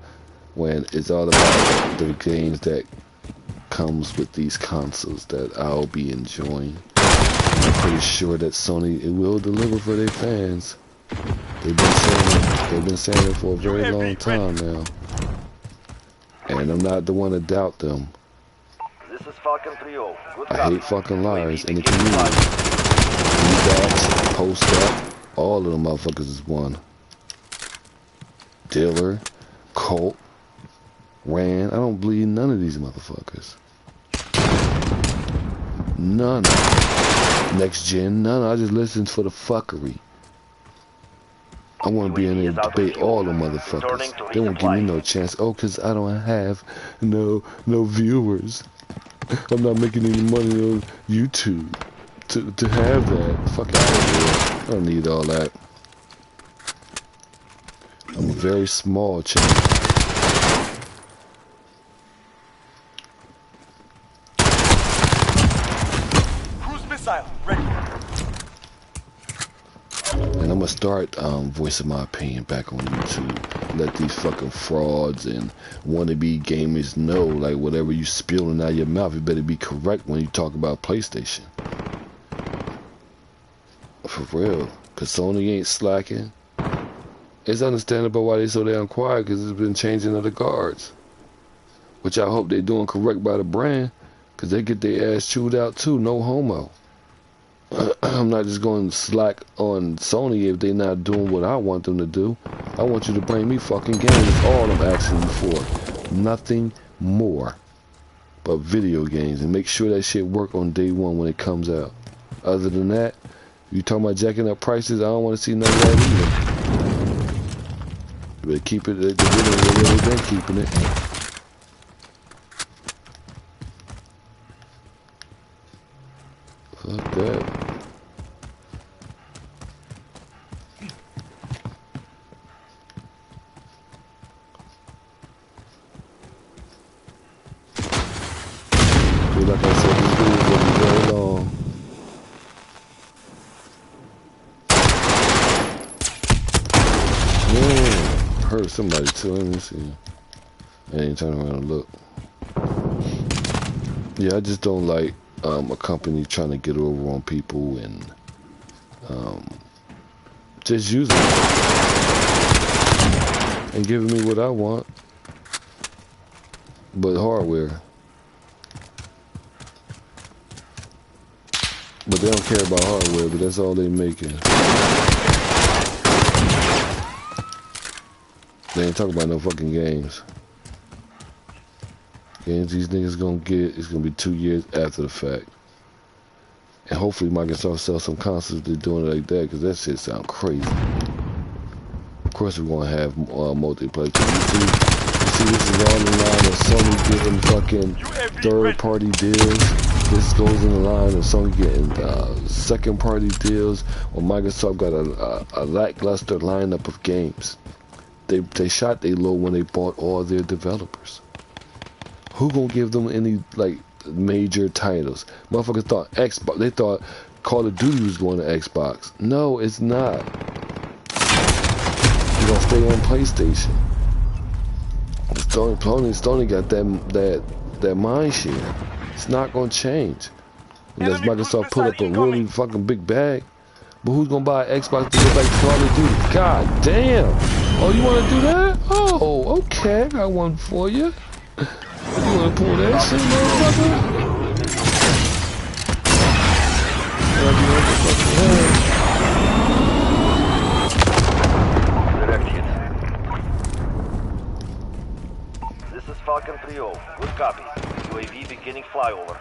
when it's all about the games that comes with these consoles that I'll be enjoying. I'm pretty sure that Sony will deliver for their fans. They've been saying it for a very long time now, and I'm not the one to doubt them. I hate fucking liars in the community. Feedbacks, post up. All of them motherfuckers is one. Diller, Colt, Rand. I don't believe none of these motherfuckers. None. Next gen, none. I just listen for the fuckery. I want to be in there and debate all the motherfuckers. They won't give me no chance. Oh, because I don't have no viewers. I'm not making any money on YouTube to have that. Fuck out of here. I don't need all that. I'm a very small channel. Cruise missile ready. And I'm gonna start voicing my opinion back on YouTube. Let these fucking frauds and wannabe gamers know, like, whatever you spilling out of your mouth, it better be correct when you talk about PlayStation. For real, cause Sony ain't slacking. It's understandable why they so damn quiet, cause it's been changing of the guards, which I hope they doing correct by the brand, cause they get their ass chewed out too. No homo. I'm not just going to slack on Sony if they not doing what I want them to do. I want you to bring me fucking games. That's all I'm asking you for. Nothing more but video games, and make sure that shit work on day one when it comes out. Other than that, you talking about jacking up prices, I don't want to see none of that either. You better keep it, they've been keeping it. Fuck that. Like I said, this video is going to be very long. Yeah, heard somebody too. Let me see. I ain't turn around and look. Yeah, I just don't like a company trying to get over on people and just using it and giving me what I want, but hardware. But they don't care about hardware, but that's all they making. They ain't talking about no fucking games. Games these niggas gonna get is gonna be 2 years after the fact. And hopefully Microsoft sells some consoles they're doing it like that, because that shit sound crazy. Of course we want to have multiplayer. You see this is all in line of Sony getting fucking third-party deals. This goes in the line of Sony getting second-party deals, or Microsoft got a lackluster lineup of games. They shot they low when they bought all their developers. Who gonna give them any like major titles? Motherfuckers thought Xbox. They thought Call of Duty was going to Xbox. No, it's not. You're gonna stay on PlayStation. Sony got that mind share. It's not gonna change unless Microsoft put up a really fucking big bag. But who's gonna buy an Xbox to go back to Call of Duty? God damn! Oh, you wanna do that? Oh, okay, I got one for you. You wanna pull that shit, motherfucker? This is Falcon 3-0. Good copy. UAV beginning flyover.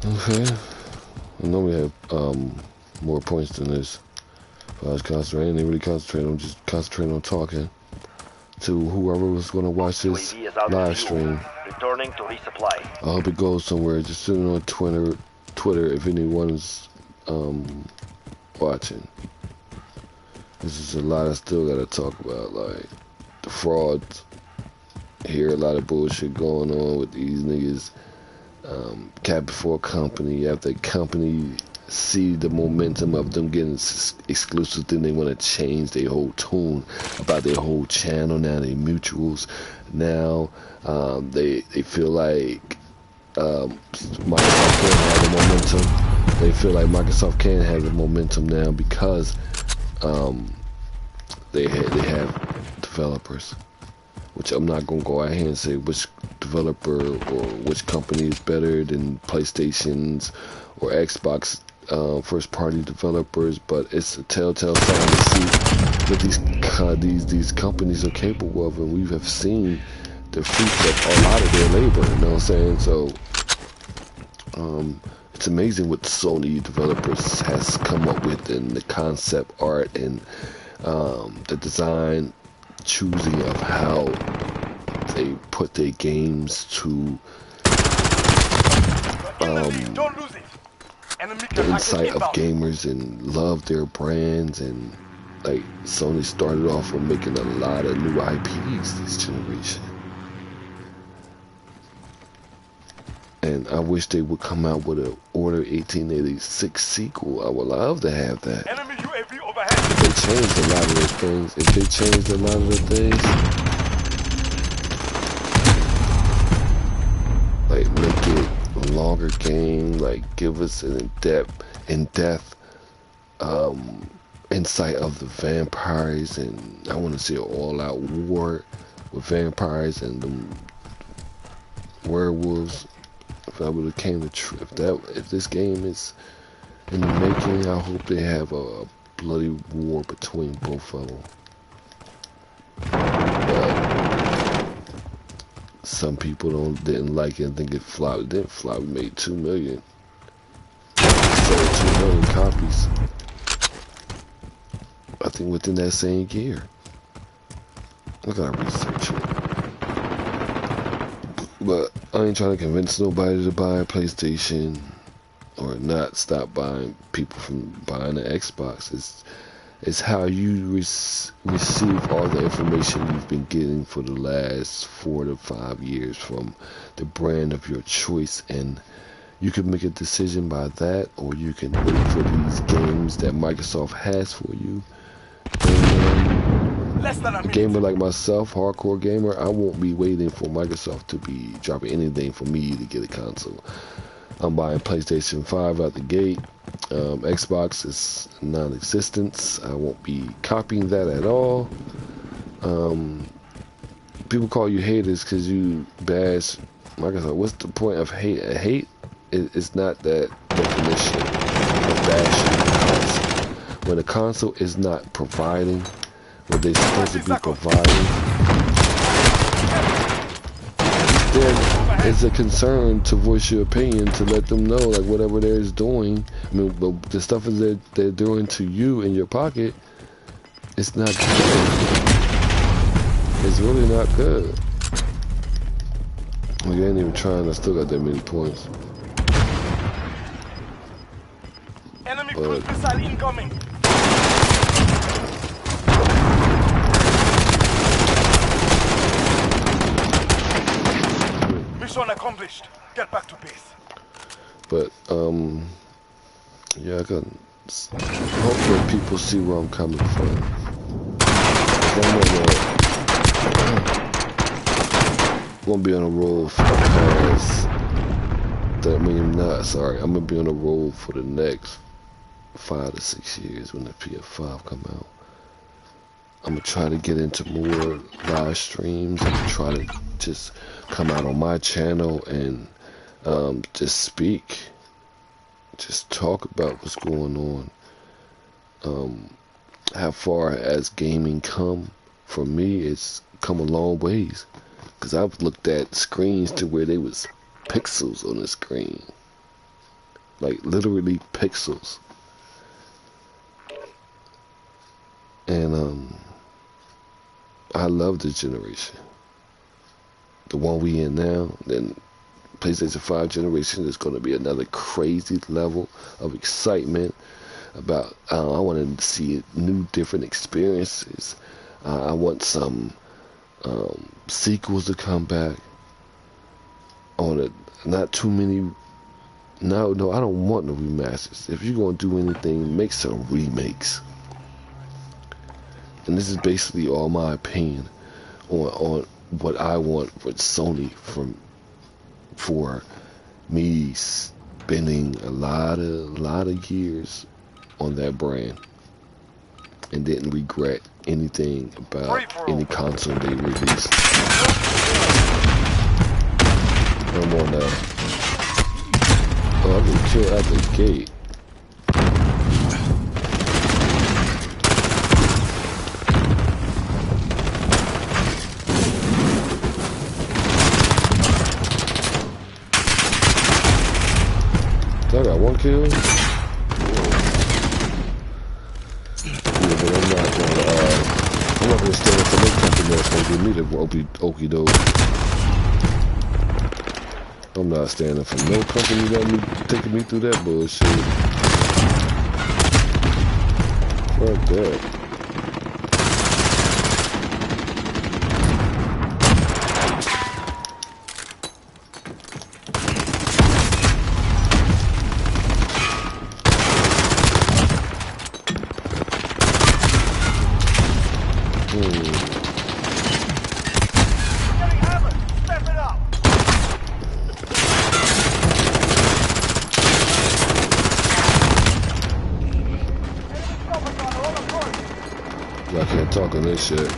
Okay. I know we have more points than this. If I was concentrating, they really concentrate on just concentrating on talking to whoever was gonna watch this live stream. Returning to resupply. I hope it goes somewhere. Just sitting on Twitter if anyone's watching. This is a lot I still gotta talk about, like the frauds. Hear a lot of bullshit going on with these niggas. Capping for a company after a company see the momentum of them getting exclusive, then they want to change their whole tune about their whole channel. Now they mutuals. Now they feel like Microsoft can't have the momentum. They feel like Microsoft can't have the momentum now because they have developers. Which I'm not gonna go out here and say which developer or which company is better than PlayStation's or Xbox first-party developers, but it's a telltale sign to see what these companies are capable of, and we have seen the fruits of a lot of their labor. You know what I'm saying? So it's amazing what Sony developers has come up with, and the concept art and the design choosing of how they put their games to the insight of gamers and love their brands. And like Sony started off with making a lot of new IPs this generation, and I wish they would come out with an Order 1886 sequel. I would love to have that. Enemy UAV overhead. If they changed a lot of the things, like make it a longer game, like give us an in-depth insight of the vampires, and I want to see an all-out war with vampires and the werewolves. If I would have came to if this game is in the making, I hope they have a bloody war between both of them. But some people didn't like it and think it flopped. It didn't flop. We made 2 million. Sold 2 million copies. I think within that same year. I gotta research it. But I ain't trying to convince nobody to buy a PlayStation or not stop buying people from buying an Xbox. It's how you receive all the information you've been getting for the last 4 to 5 years from the brand of your choice, and You can make a decision by that, or you can wait for these games that Microsoft has for you. And Less than a a minute. gamer like myself, hardcore gamer, I won't be waiting for Microsoft to be dropping anything for me to get a console. I'm buying PlayStation 5 out the gate. Xbox is non-existent. I won't be copying that at all. People call you haters because you bash Microsoft. What's the point of hate? Hate is not that definition of bashing. When a console is not providing what they're supposed to be providing, then it's a concern to voice your opinion, to let them know, like, whatever they're doing. I mean, but the stuff that they're doing to you in your pocket, it's not good. It's really not good. Well, you ain't even trying. I still got that many points. Enemy cruise missile incoming. Mission accomplished. Get back to base. But yeah, I can. Hopefully, people see where I'm coming from. I'm gonna be on a roll for the past. I'm gonna be on a roll for the next 5 to 6 years when the PS5 come out. I'm gonna try to get into more live streams and try to just come out on my channel and just speak, just talk about what's going on. How far has gaming come? For me, it's come a long ways, because I've looked at screens to where they was pixels on the screen, like literally pixels. And I love this generation, the one we in now. Then PlayStation 5 generation is going to be another crazy level of excitement about. I want to see new, different experiences. I want some sequels to come back. I want not too many. No, I don't want no remasters. If you're going to do anything, make some remakes. And this is basically all my opinion on what I want for Sony, for me spending a lot of years on that brand and didn't regret anything about any console they released. I'm on that. Oh, I get killed out the gate. I got one kill. Yeah, but I'm not gonna stand for no company that's gonna give me the okie doke. I'm not standing for no company that taking me through that bullshit. Fuck that. I can't talk on this shit.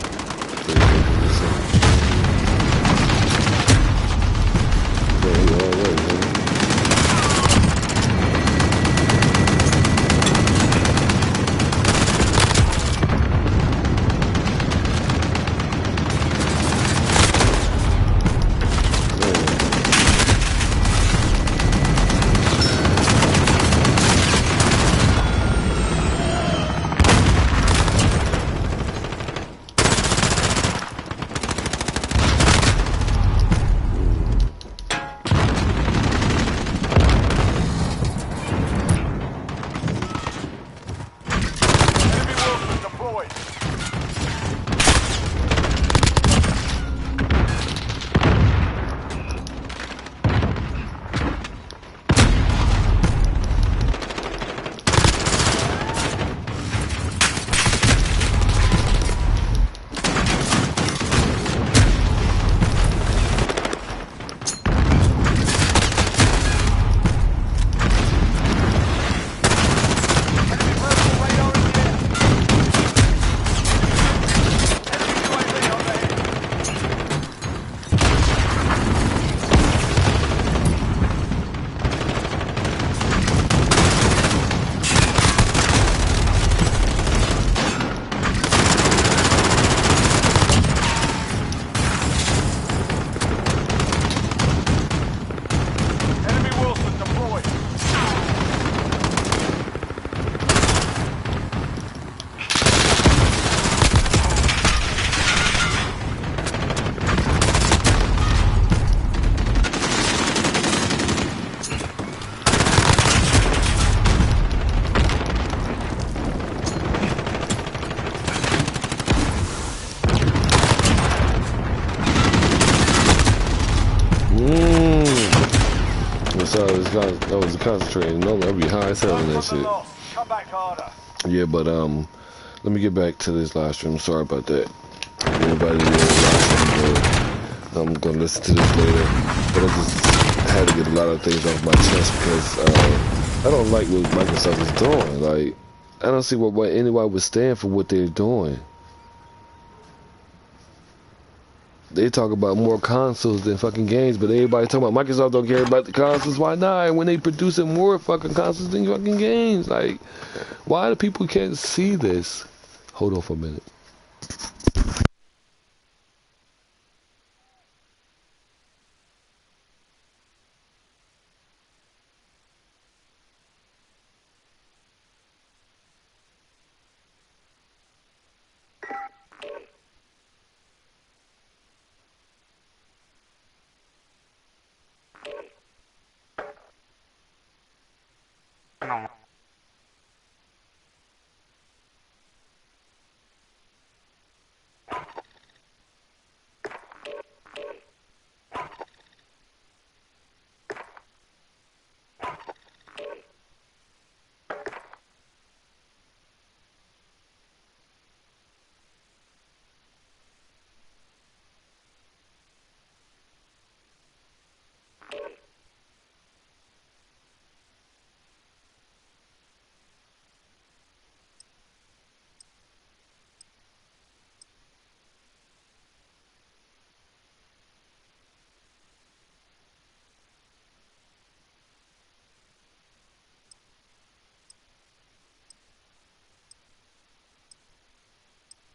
I was concentrating. No, I'll be high as hell in Learn that from the shit. loss. Come back harder. Yeah, but let me get back to this live stream. Sorry about that. Anybody that live stream, I'm gonna listen to this later. But I just had to get a lot of things off my chest because I don't like what Microsoft is doing. Like, I don't see why anybody would stand for what they're doing. They talk about more consoles than fucking games, but everybody talking about Microsoft don't care about the consoles. Why not? And when they producing more fucking consoles than fucking games, like, why do people can't see this? Hold on for a minute.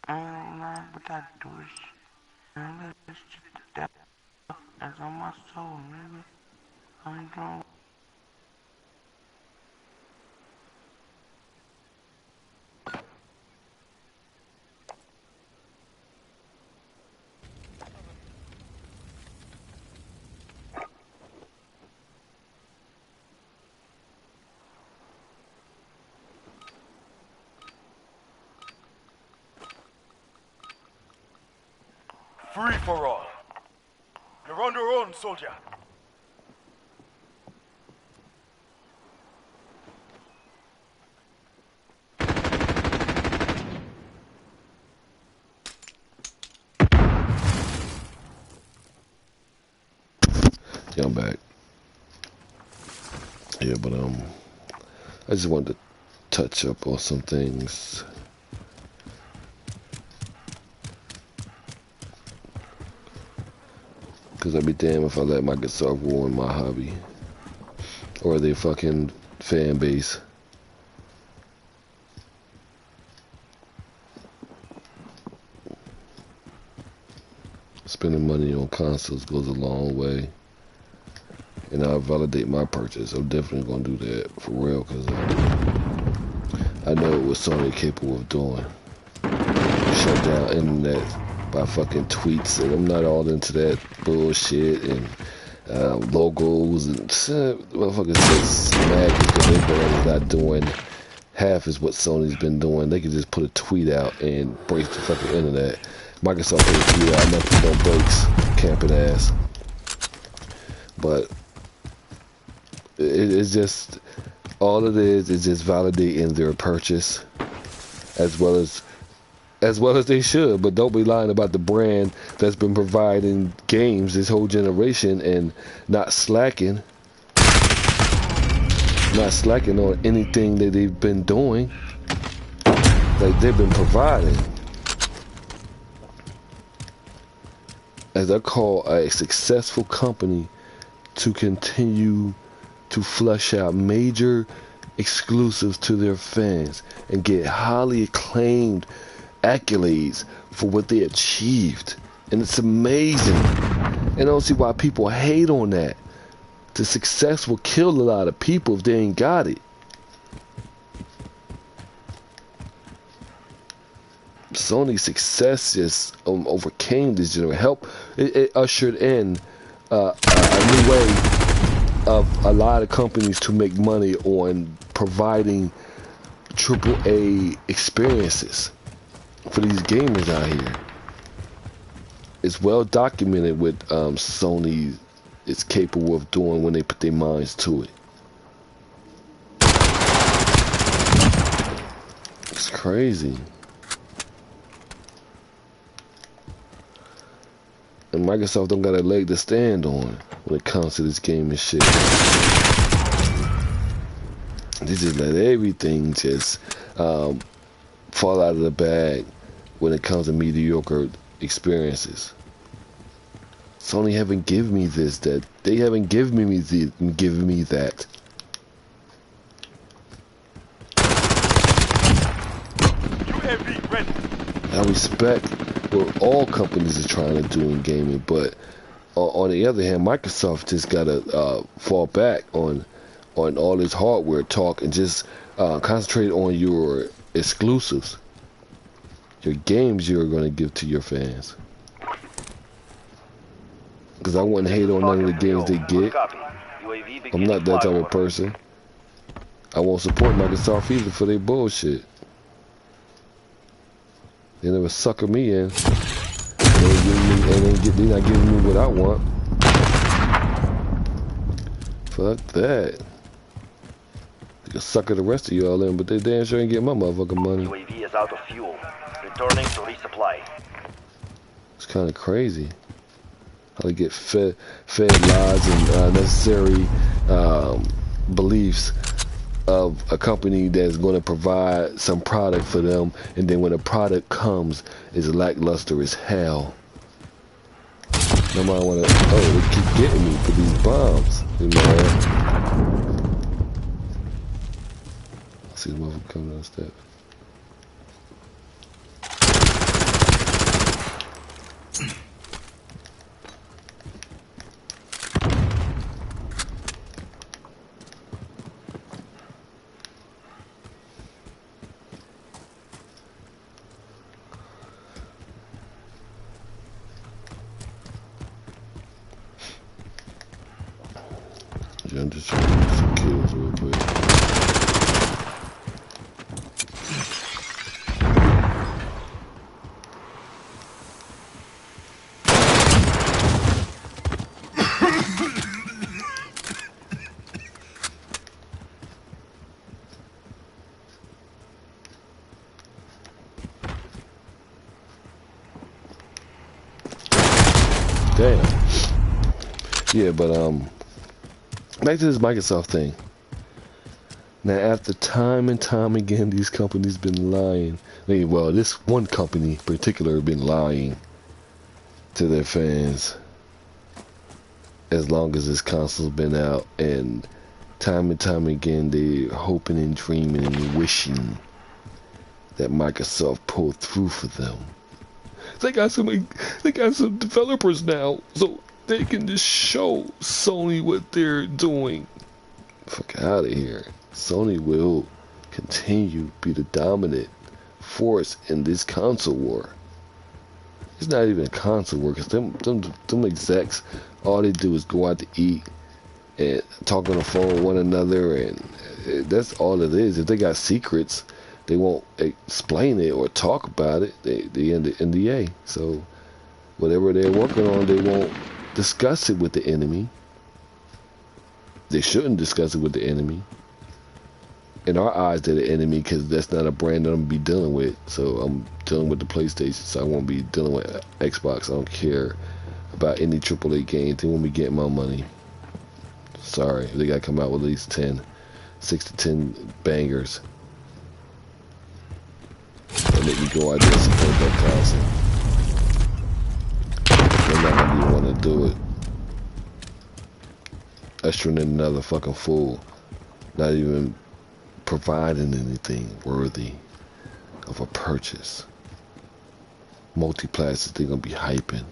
I don't know what I do. Let's check the depth that's on my soul, nigga. I ain't doing. Free for all. You're on your own, soldier. Yeah, I'm back. Yeah, but I just wanted to touch up on some things. Cause I'd be damned if I let Microsoft ruin my hobby or their fucking fan base. Spending money on consoles goes a long way, and I'll validate my purchase. I'm definitely gonna do that for real, cause I know what Sony capable of doing. Shut down internet by fucking tweets, and I'm not all into that bullshit and logos and motherfuckers just mad because their brand is not doing half as what Sony's been doing. They can just put a tweet out and break the fucking internet. Microsoft put a tweet out, nothing no breaks, camping ass. But it's just, all it is just validating their purchase, as well as they should. But don't be lying about the brand that's been providing games this whole generation and not slacking on anything that they've been doing. Like, they've been providing. As I call a successful company to continue to flush out major exclusives to their fans and get highly acclaimed accolades for what they achieved. And it's amazing. And I don't see why people hate on that. The success will kill a lot of people if they ain't got it. Sony's success just overcame this generation. It ushered in a new way of a lot of companies to make money on providing AAA experiences for these gamers out here. It's well documented with Sony is capable of doing when they put their minds to it. It's crazy. And Microsoft don't got a leg to stand on when it comes to this game and shit. They just let everything just fall out of the bag when it comes to mediocre experiences. Sony haven't given me this, that they haven't given me that. UAV ready. I respect what all companies are trying to do in gaming, but on the other hand, Microsoft just gotta fall back on all this hardware talk and just concentrate on your exclusives, your games you're gonna give to your fans. Because I wouldn't hate on none of the games they get. I'm not that type of person. I won't support Microsoft either for their bullshit. They never sucker me in. They're not giving me what I want. Fuck that. They can sucker the rest of y'all in, but they damn sure ain't getting my motherfucking money. UAV is out of fuel. Returning to resupply. It's kind of crazy how they get fed lies and unnecessary beliefs of a company that's going to provide some product for them, and then when the product comes, it's lackluster as hell. Nobody want to. Oh, they keep getting me for these bombs, you know. I see the motherfucker coming down the step. Yeah, I'm just trying to get some kills real quick. Damn. Yeah, but back to this Microsoft thing. Now, after time and time again, these companies been lying. Well, this one company in particular been lying to their fans as long as this console's been out, and time again they're hoping and dreaming and wishing that Microsoft pulled through for them. They got some developers now, so they can just show Sony what they're doing. Fuck out of here. Sony will continue to be the dominant force in this console war. It's not even a console war, because them execs, all they do is go out to eat and talk on the phone with one another, and that's all it is. If they got secrets, they won't explain it or talk about it. They end the NDA. So whatever they're working on, they won't discuss it with the enemy. They shouldn't discuss it with the enemy. In our eyes, they're the enemy because that's not a brand that I'm gonna be dealing with. So I'm dealing with the PlayStation, so I won't be dealing with Xbox. I don't care about any AAA games. They won't be getting my money. Sorry, they gotta come out with at least 6 to 10 bangers that make me go out there and support that console. They're not gonna even want to do it. Ushering in another fucking fool, not even providing anything worthy of a purchase. Multiplats, they're gonna be hyping,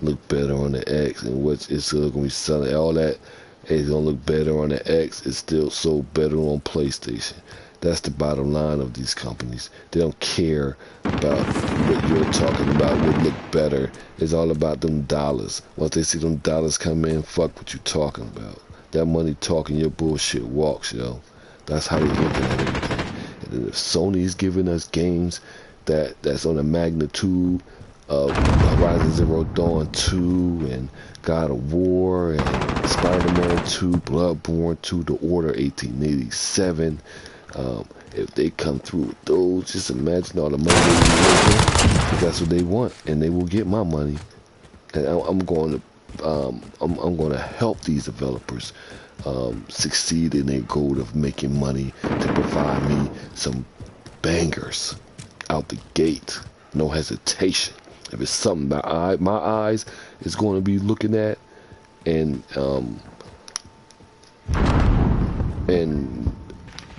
look better on the X, and what it's still gonna be selling. All that is gonna look better on the X. It's still sold better on PlayStation. That's the bottom line of these companies. They don't care about what you're talking about would look better. It's all about them dollars. Once they see them dollars come in, fuck what you talking about. That money talking, your bullshit walks, yo. That's how they looking at everything. And then if Sony's giving us games that's on a magnitude Horizon Zero Dawn 2 and God of War and Spider-Man 2, Bloodborne 2, The Order 1887. If they come through with those, just imagine all the money they be making, because that's what they want, and they will get my money. And I'm going to help these developers succeed in their goal of making money to provide me some bangers out the gate, no hesitation. If it's something that my eyes is going to be looking at, and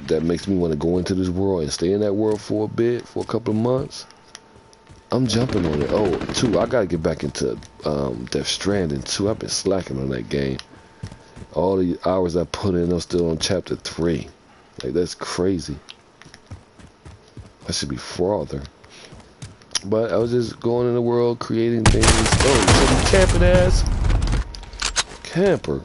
that makes me want to go into this world and stay in that world for a bit, for a couple of months, I'm jumping on it. Oh, too, I gotta get back into Death Stranding too. I've been slacking on that game. All the hours I put in, I'm still on chapter 3. Like, that's crazy. I should be farther. But I was just going in the world, creating things. Oh, some camping ass camper.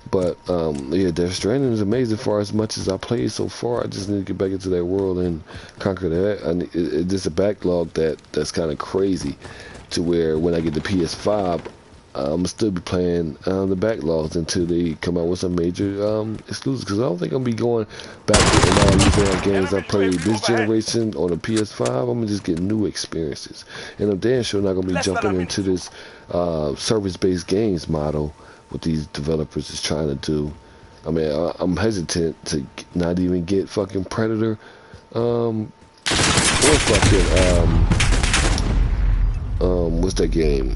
But yeah, Death Stranding is amazing for as much as I played so far. I just need to get back into that world and conquer that. It's just a backlog that's kind of crazy, to where when I get the PS5, I'm still be playing the backlogs until they come out with some major exclusives. Because I don't think I'm gonna be going back to all these old games I played this generation on the PS5. I'm gonna just get new experiences, and I'm damn sure not gonna be jumping into this service-based games model what these developers is trying to do. I mean, I'm hesitant to not even get fucking Predator, or fucking what's that game?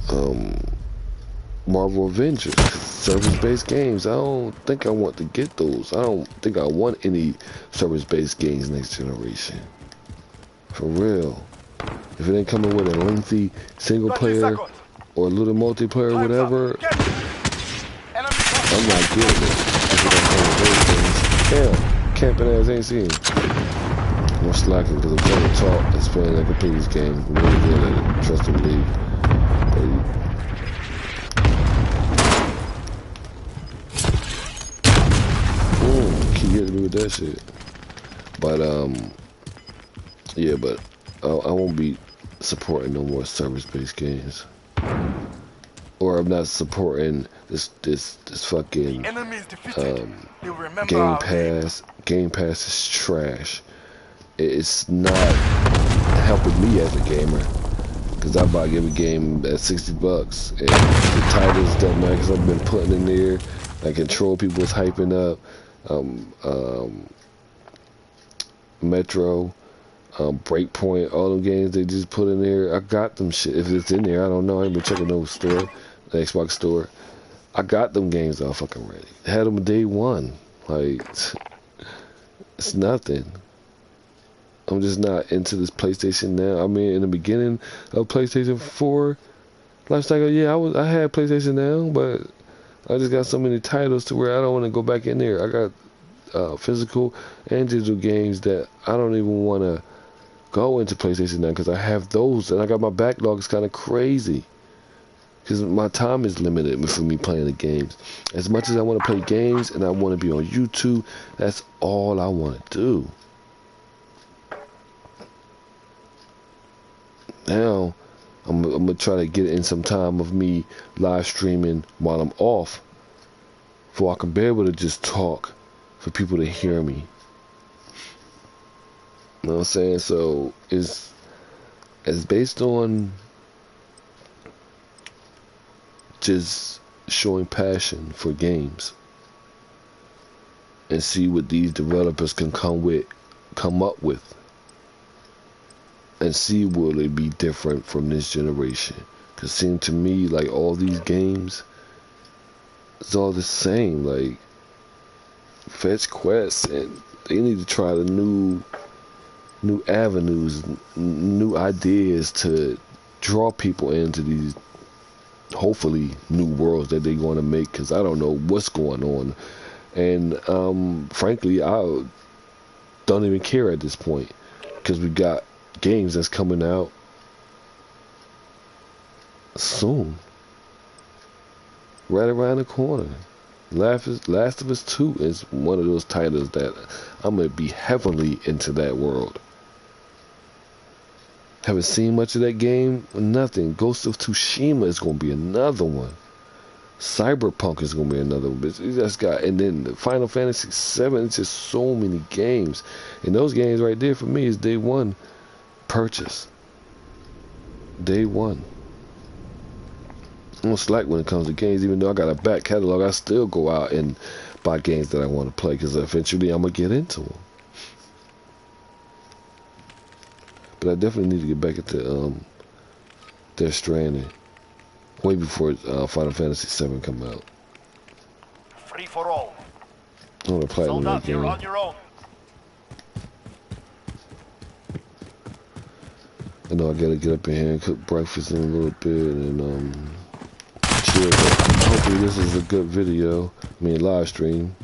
Marvel Avengers, service-based games. I don't think I want to get those. I don't think I want any service-based games next generation. For real. If it ain't coming with a lengthy single player or a little multiplayer or whatever, I'm not getting it. Damn, camping ass ain't seen. I'm slacking because I'm trying to talk and explain I can play this game. I'm really good at it. Trust and believe. Keep getting me with that shit. But yeah, but I won't be supporting no more service-based games. Or I'm not supporting this fucking Game Pass. Game Pass is trash. It's not helping me as a gamer, because I buy every game at $60, and the titles that Max I've been putting in there, like Control people's hyping up, Metro, Breakpoint, all them games they just put in there. I got them shit. If it's in there, I don't know. I ain't been checking no store, the Xbox store. I got them games all fucking ready. Had them day one. Like, it's nothing. I'm just not into this PlayStation now. I mean, in the beginning of PlayStation 4 life cycle, yeah, I had PlayStation now, but I just got so many titles to where I don't want to go back in there. I got physical and digital games that I don't even want to go into PlayStation now, because I have those, and I got my backlog. It's kind of crazy because my time is limited for me playing the games. As much as I want to play games and I want to be on YouTube, that's all I want to do. Now I'm gonna try to get in some time of me live streaming while I'm off, so I can be able to just talk for people to hear me. You know what I'm saying? So it's based on just showing passion for games and see what these developers can come up with, and see will it be different from this generation. Because it seems to me like all these games, it's all the same. Like Fetch Quest, and they need to try the new avenues, new ideas to draw people into these hopefully new worlds that they're going to make, because I don't know what's going on. And frankly, I don't even care at this point, because we got games that's coming out soon, right around the corner. Last of Us 2 is one of those titles that I'm going to be heavily into that world. Haven't seen much of that game. Nothing. Ghost of Tsushima is gonna be another one. Cyberpunk is gonna be another one. But you just got, and then the Final Fantasy VII. It's just so many games, and those games right there for me is day one purchase. Day one. I don't slack when it comes to games, even though I got a back catalog. I still go out and buy games that I want to play because eventually I'm gonna get into them. But I definitely need to get back into Death Stranding way before Final Fantasy VII come out. Free for all. I want to platinum Sold that out, you're game. on your own. I know I gotta get up in here and cook breakfast in a little bit and chill. But hopefully this is a good video. I mean live stream.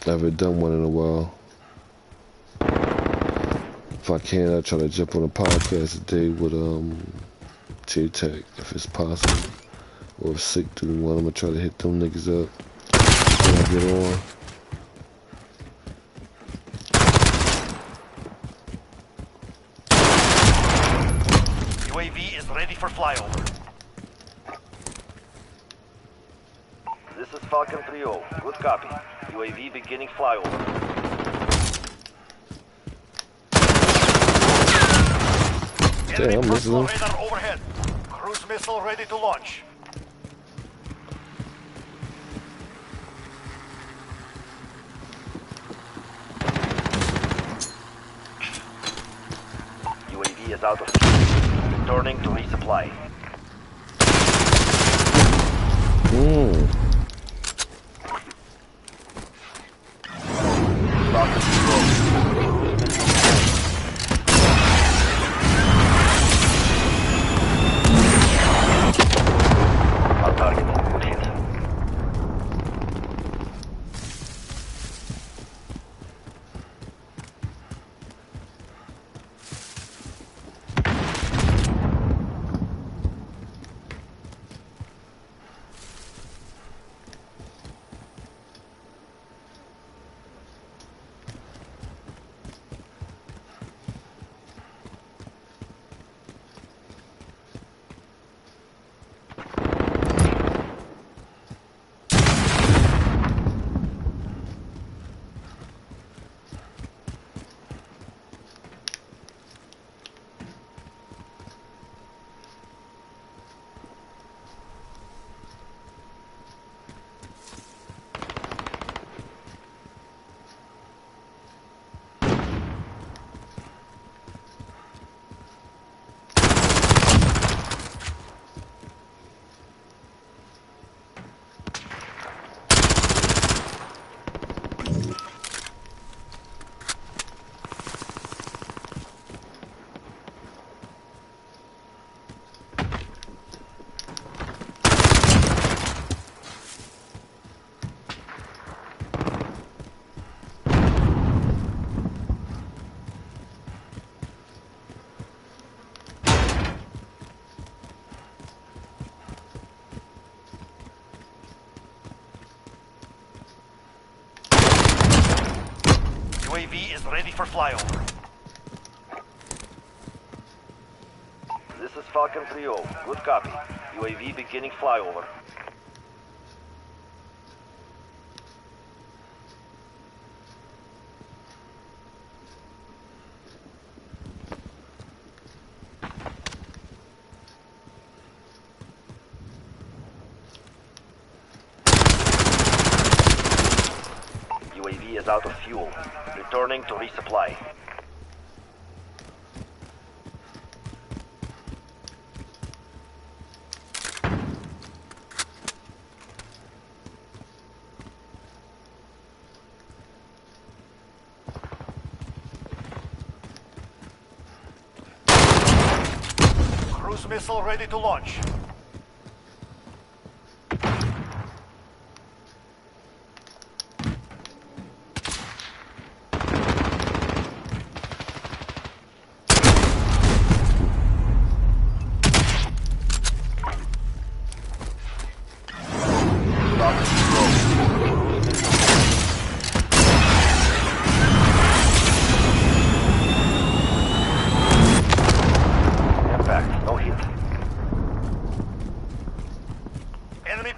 I haven't done one in a while. If I can, I'll try to jump on a podcast today with J-Tech if it's possible. Or if Sick doing one, I'm gonna try to hit them niggas up when I get on. UAV is ready for flyover. This is Falcon 3-0. Good copy. UAV beginning flyover. Enemy I'm personal listening. radar overhead. Cruise missile ready to launch. UAV is out of fuel. Returning to resupply. Falcon 3-0. On target. Good hit. UAV is ready for flyover. This is Falcon 3-0. Good copy. UAV beginning flyover. UAV is out of fuel. Returning to resupply. Cruise missile ready to launch.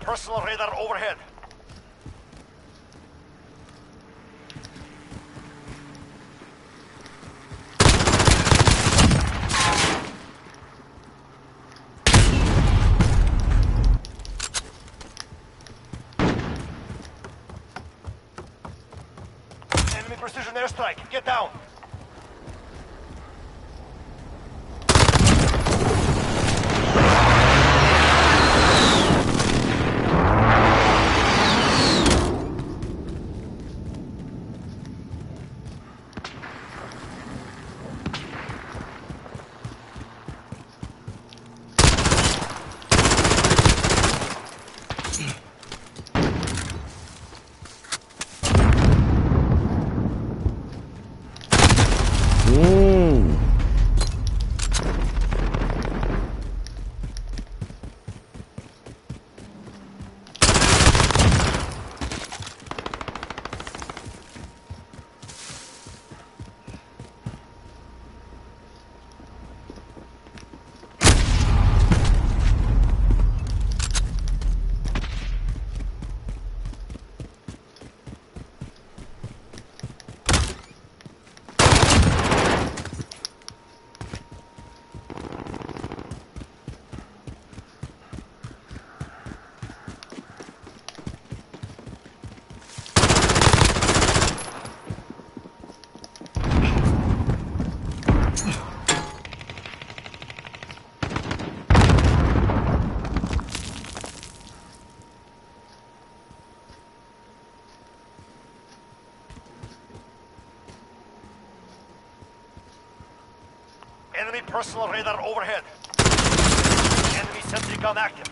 personal radar overhead. Enemy precision airstrike. Get down. Enemy personal radar overhead. Enemy sentry gun active.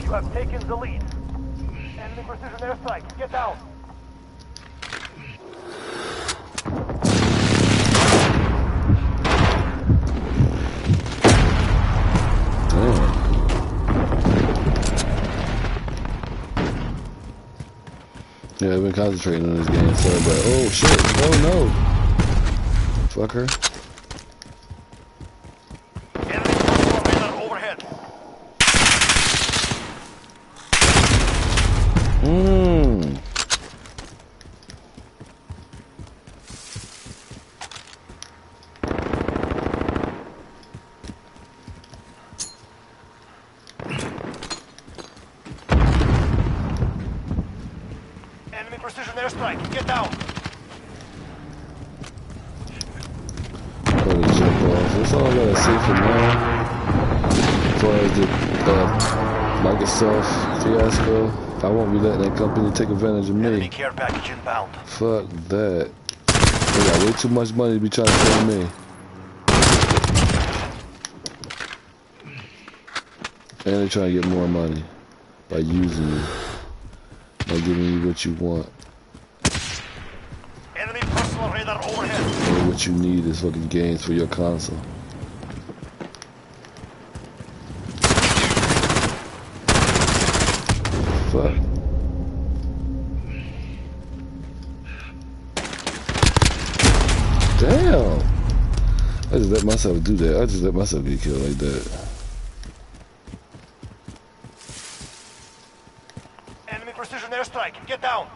You have taken the lead. Enemy precision airstrike. Get down. Yeah, I've been concentrating on this game, so but oh shit, oh no, fucker. Enemy personal radar overhead. Enemy precision airstrike. Get down. Gonna jump off. That's all I gotta say for now. As far as the Microsoft fiasco, I won't be letting that company take advantage of Enemy me. care package inbound. Fuck that. They got way too much money to be trying to pay me. And they're trying to get more money by using you, by giving you what you want. Enemy personal radar overhead. And what you need is fucking games for your console. Fuck. Damn! I just let myself do that. I just let myself get killed like that. Enemy precision airstrike. Get down.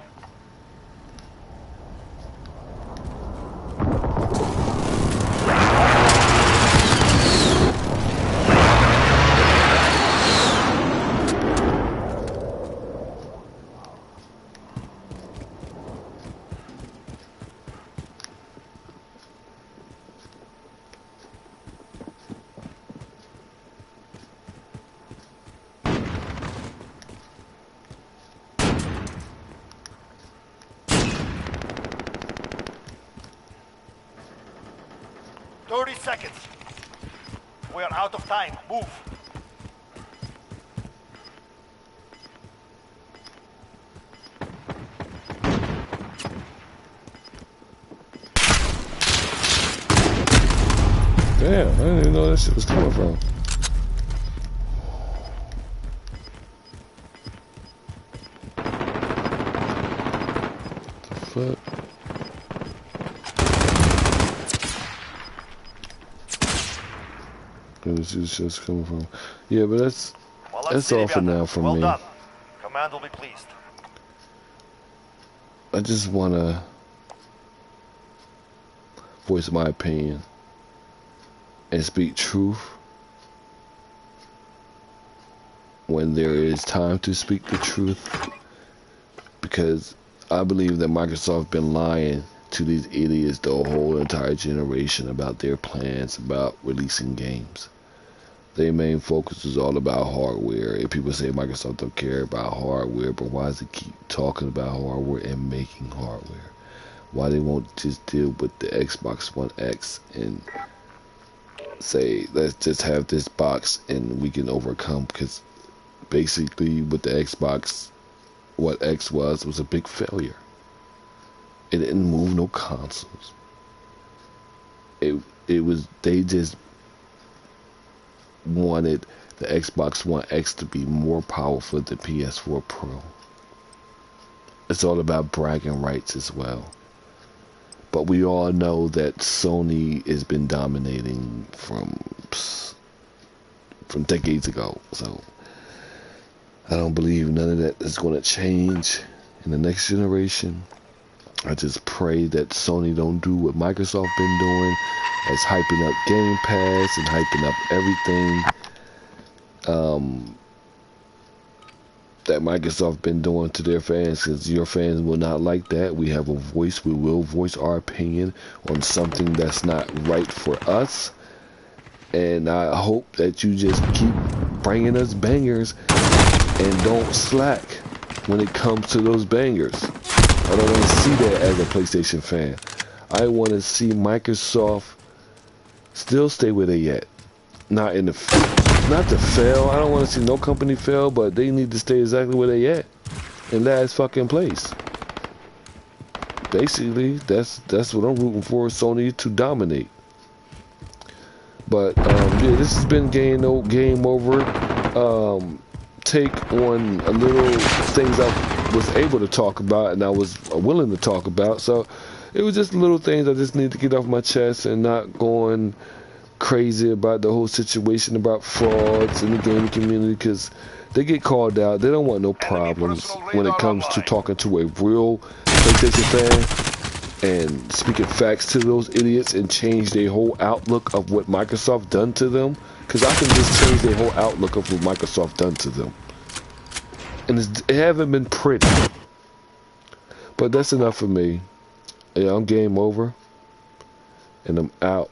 30 seconds. We are out of time. Move. Damn, I didn't even know that shit was coming from. The fuck? Where this shit's coming from? Yeah, but that's all for now for well me. Done. Command will be pleased. I just wanna voice my opinion and speak truth when there is time to speak the truth, because I believe that Microsoft been lying to these idiots the whole entire generation about their plans about releasing games. Their main focus is all about hardware, and people say Microsoft don't care about hardware, but why does it keep talking about hardware and making hardware? Why they won't just deal with the Xbox One X and say, let's just have this box and we can overcome? Because basically what the Xbox One X was a big failure. It didn't move no consoles. It was, they just wanted the Xbox One X to be more powerful than PS4 Pro. It's all about bragging rights as well. But we all know that Sony has been dominating from decades ago. So I don't believe none of that is going to change in the next generation. I just pray that Sony don't do what Microsoft been doing, as hyping up Game Pass and hyping up everything that Microsoft been doing to their fans, because your fans will not like that. We have a voice. We will voice our opinion on something that's not right for us. And I hope that you just keep bringing us bangers and don't slack when it comes to those bangers. I don't want to see that as a PlayStation fan. I want to see Microsoft still stay where they at. Not to fail. I don't want to see no company fail, but they need to stay exactly where they at, in last fucking place. Basically, that's what I'm rooting for, Sony to dominate. But yeah, this has been Game Over. Take on a little things I was able to talk about and I was willing to talk about. So it was just little things I just need to get off my chest, and not going crazy about the whole situation about frauds in the gaming community, because they get called out. They don't want no problems when it comes to talking to a real PlayStation fan and speaking facts to those idiots and change their whole outlook of what Microsoft done to them. Because I can just change their whole outlook of what Microsoft done to them. And it haven't been pretty. But that's enough for me. Yeah, I'm Game Over. And I'm out.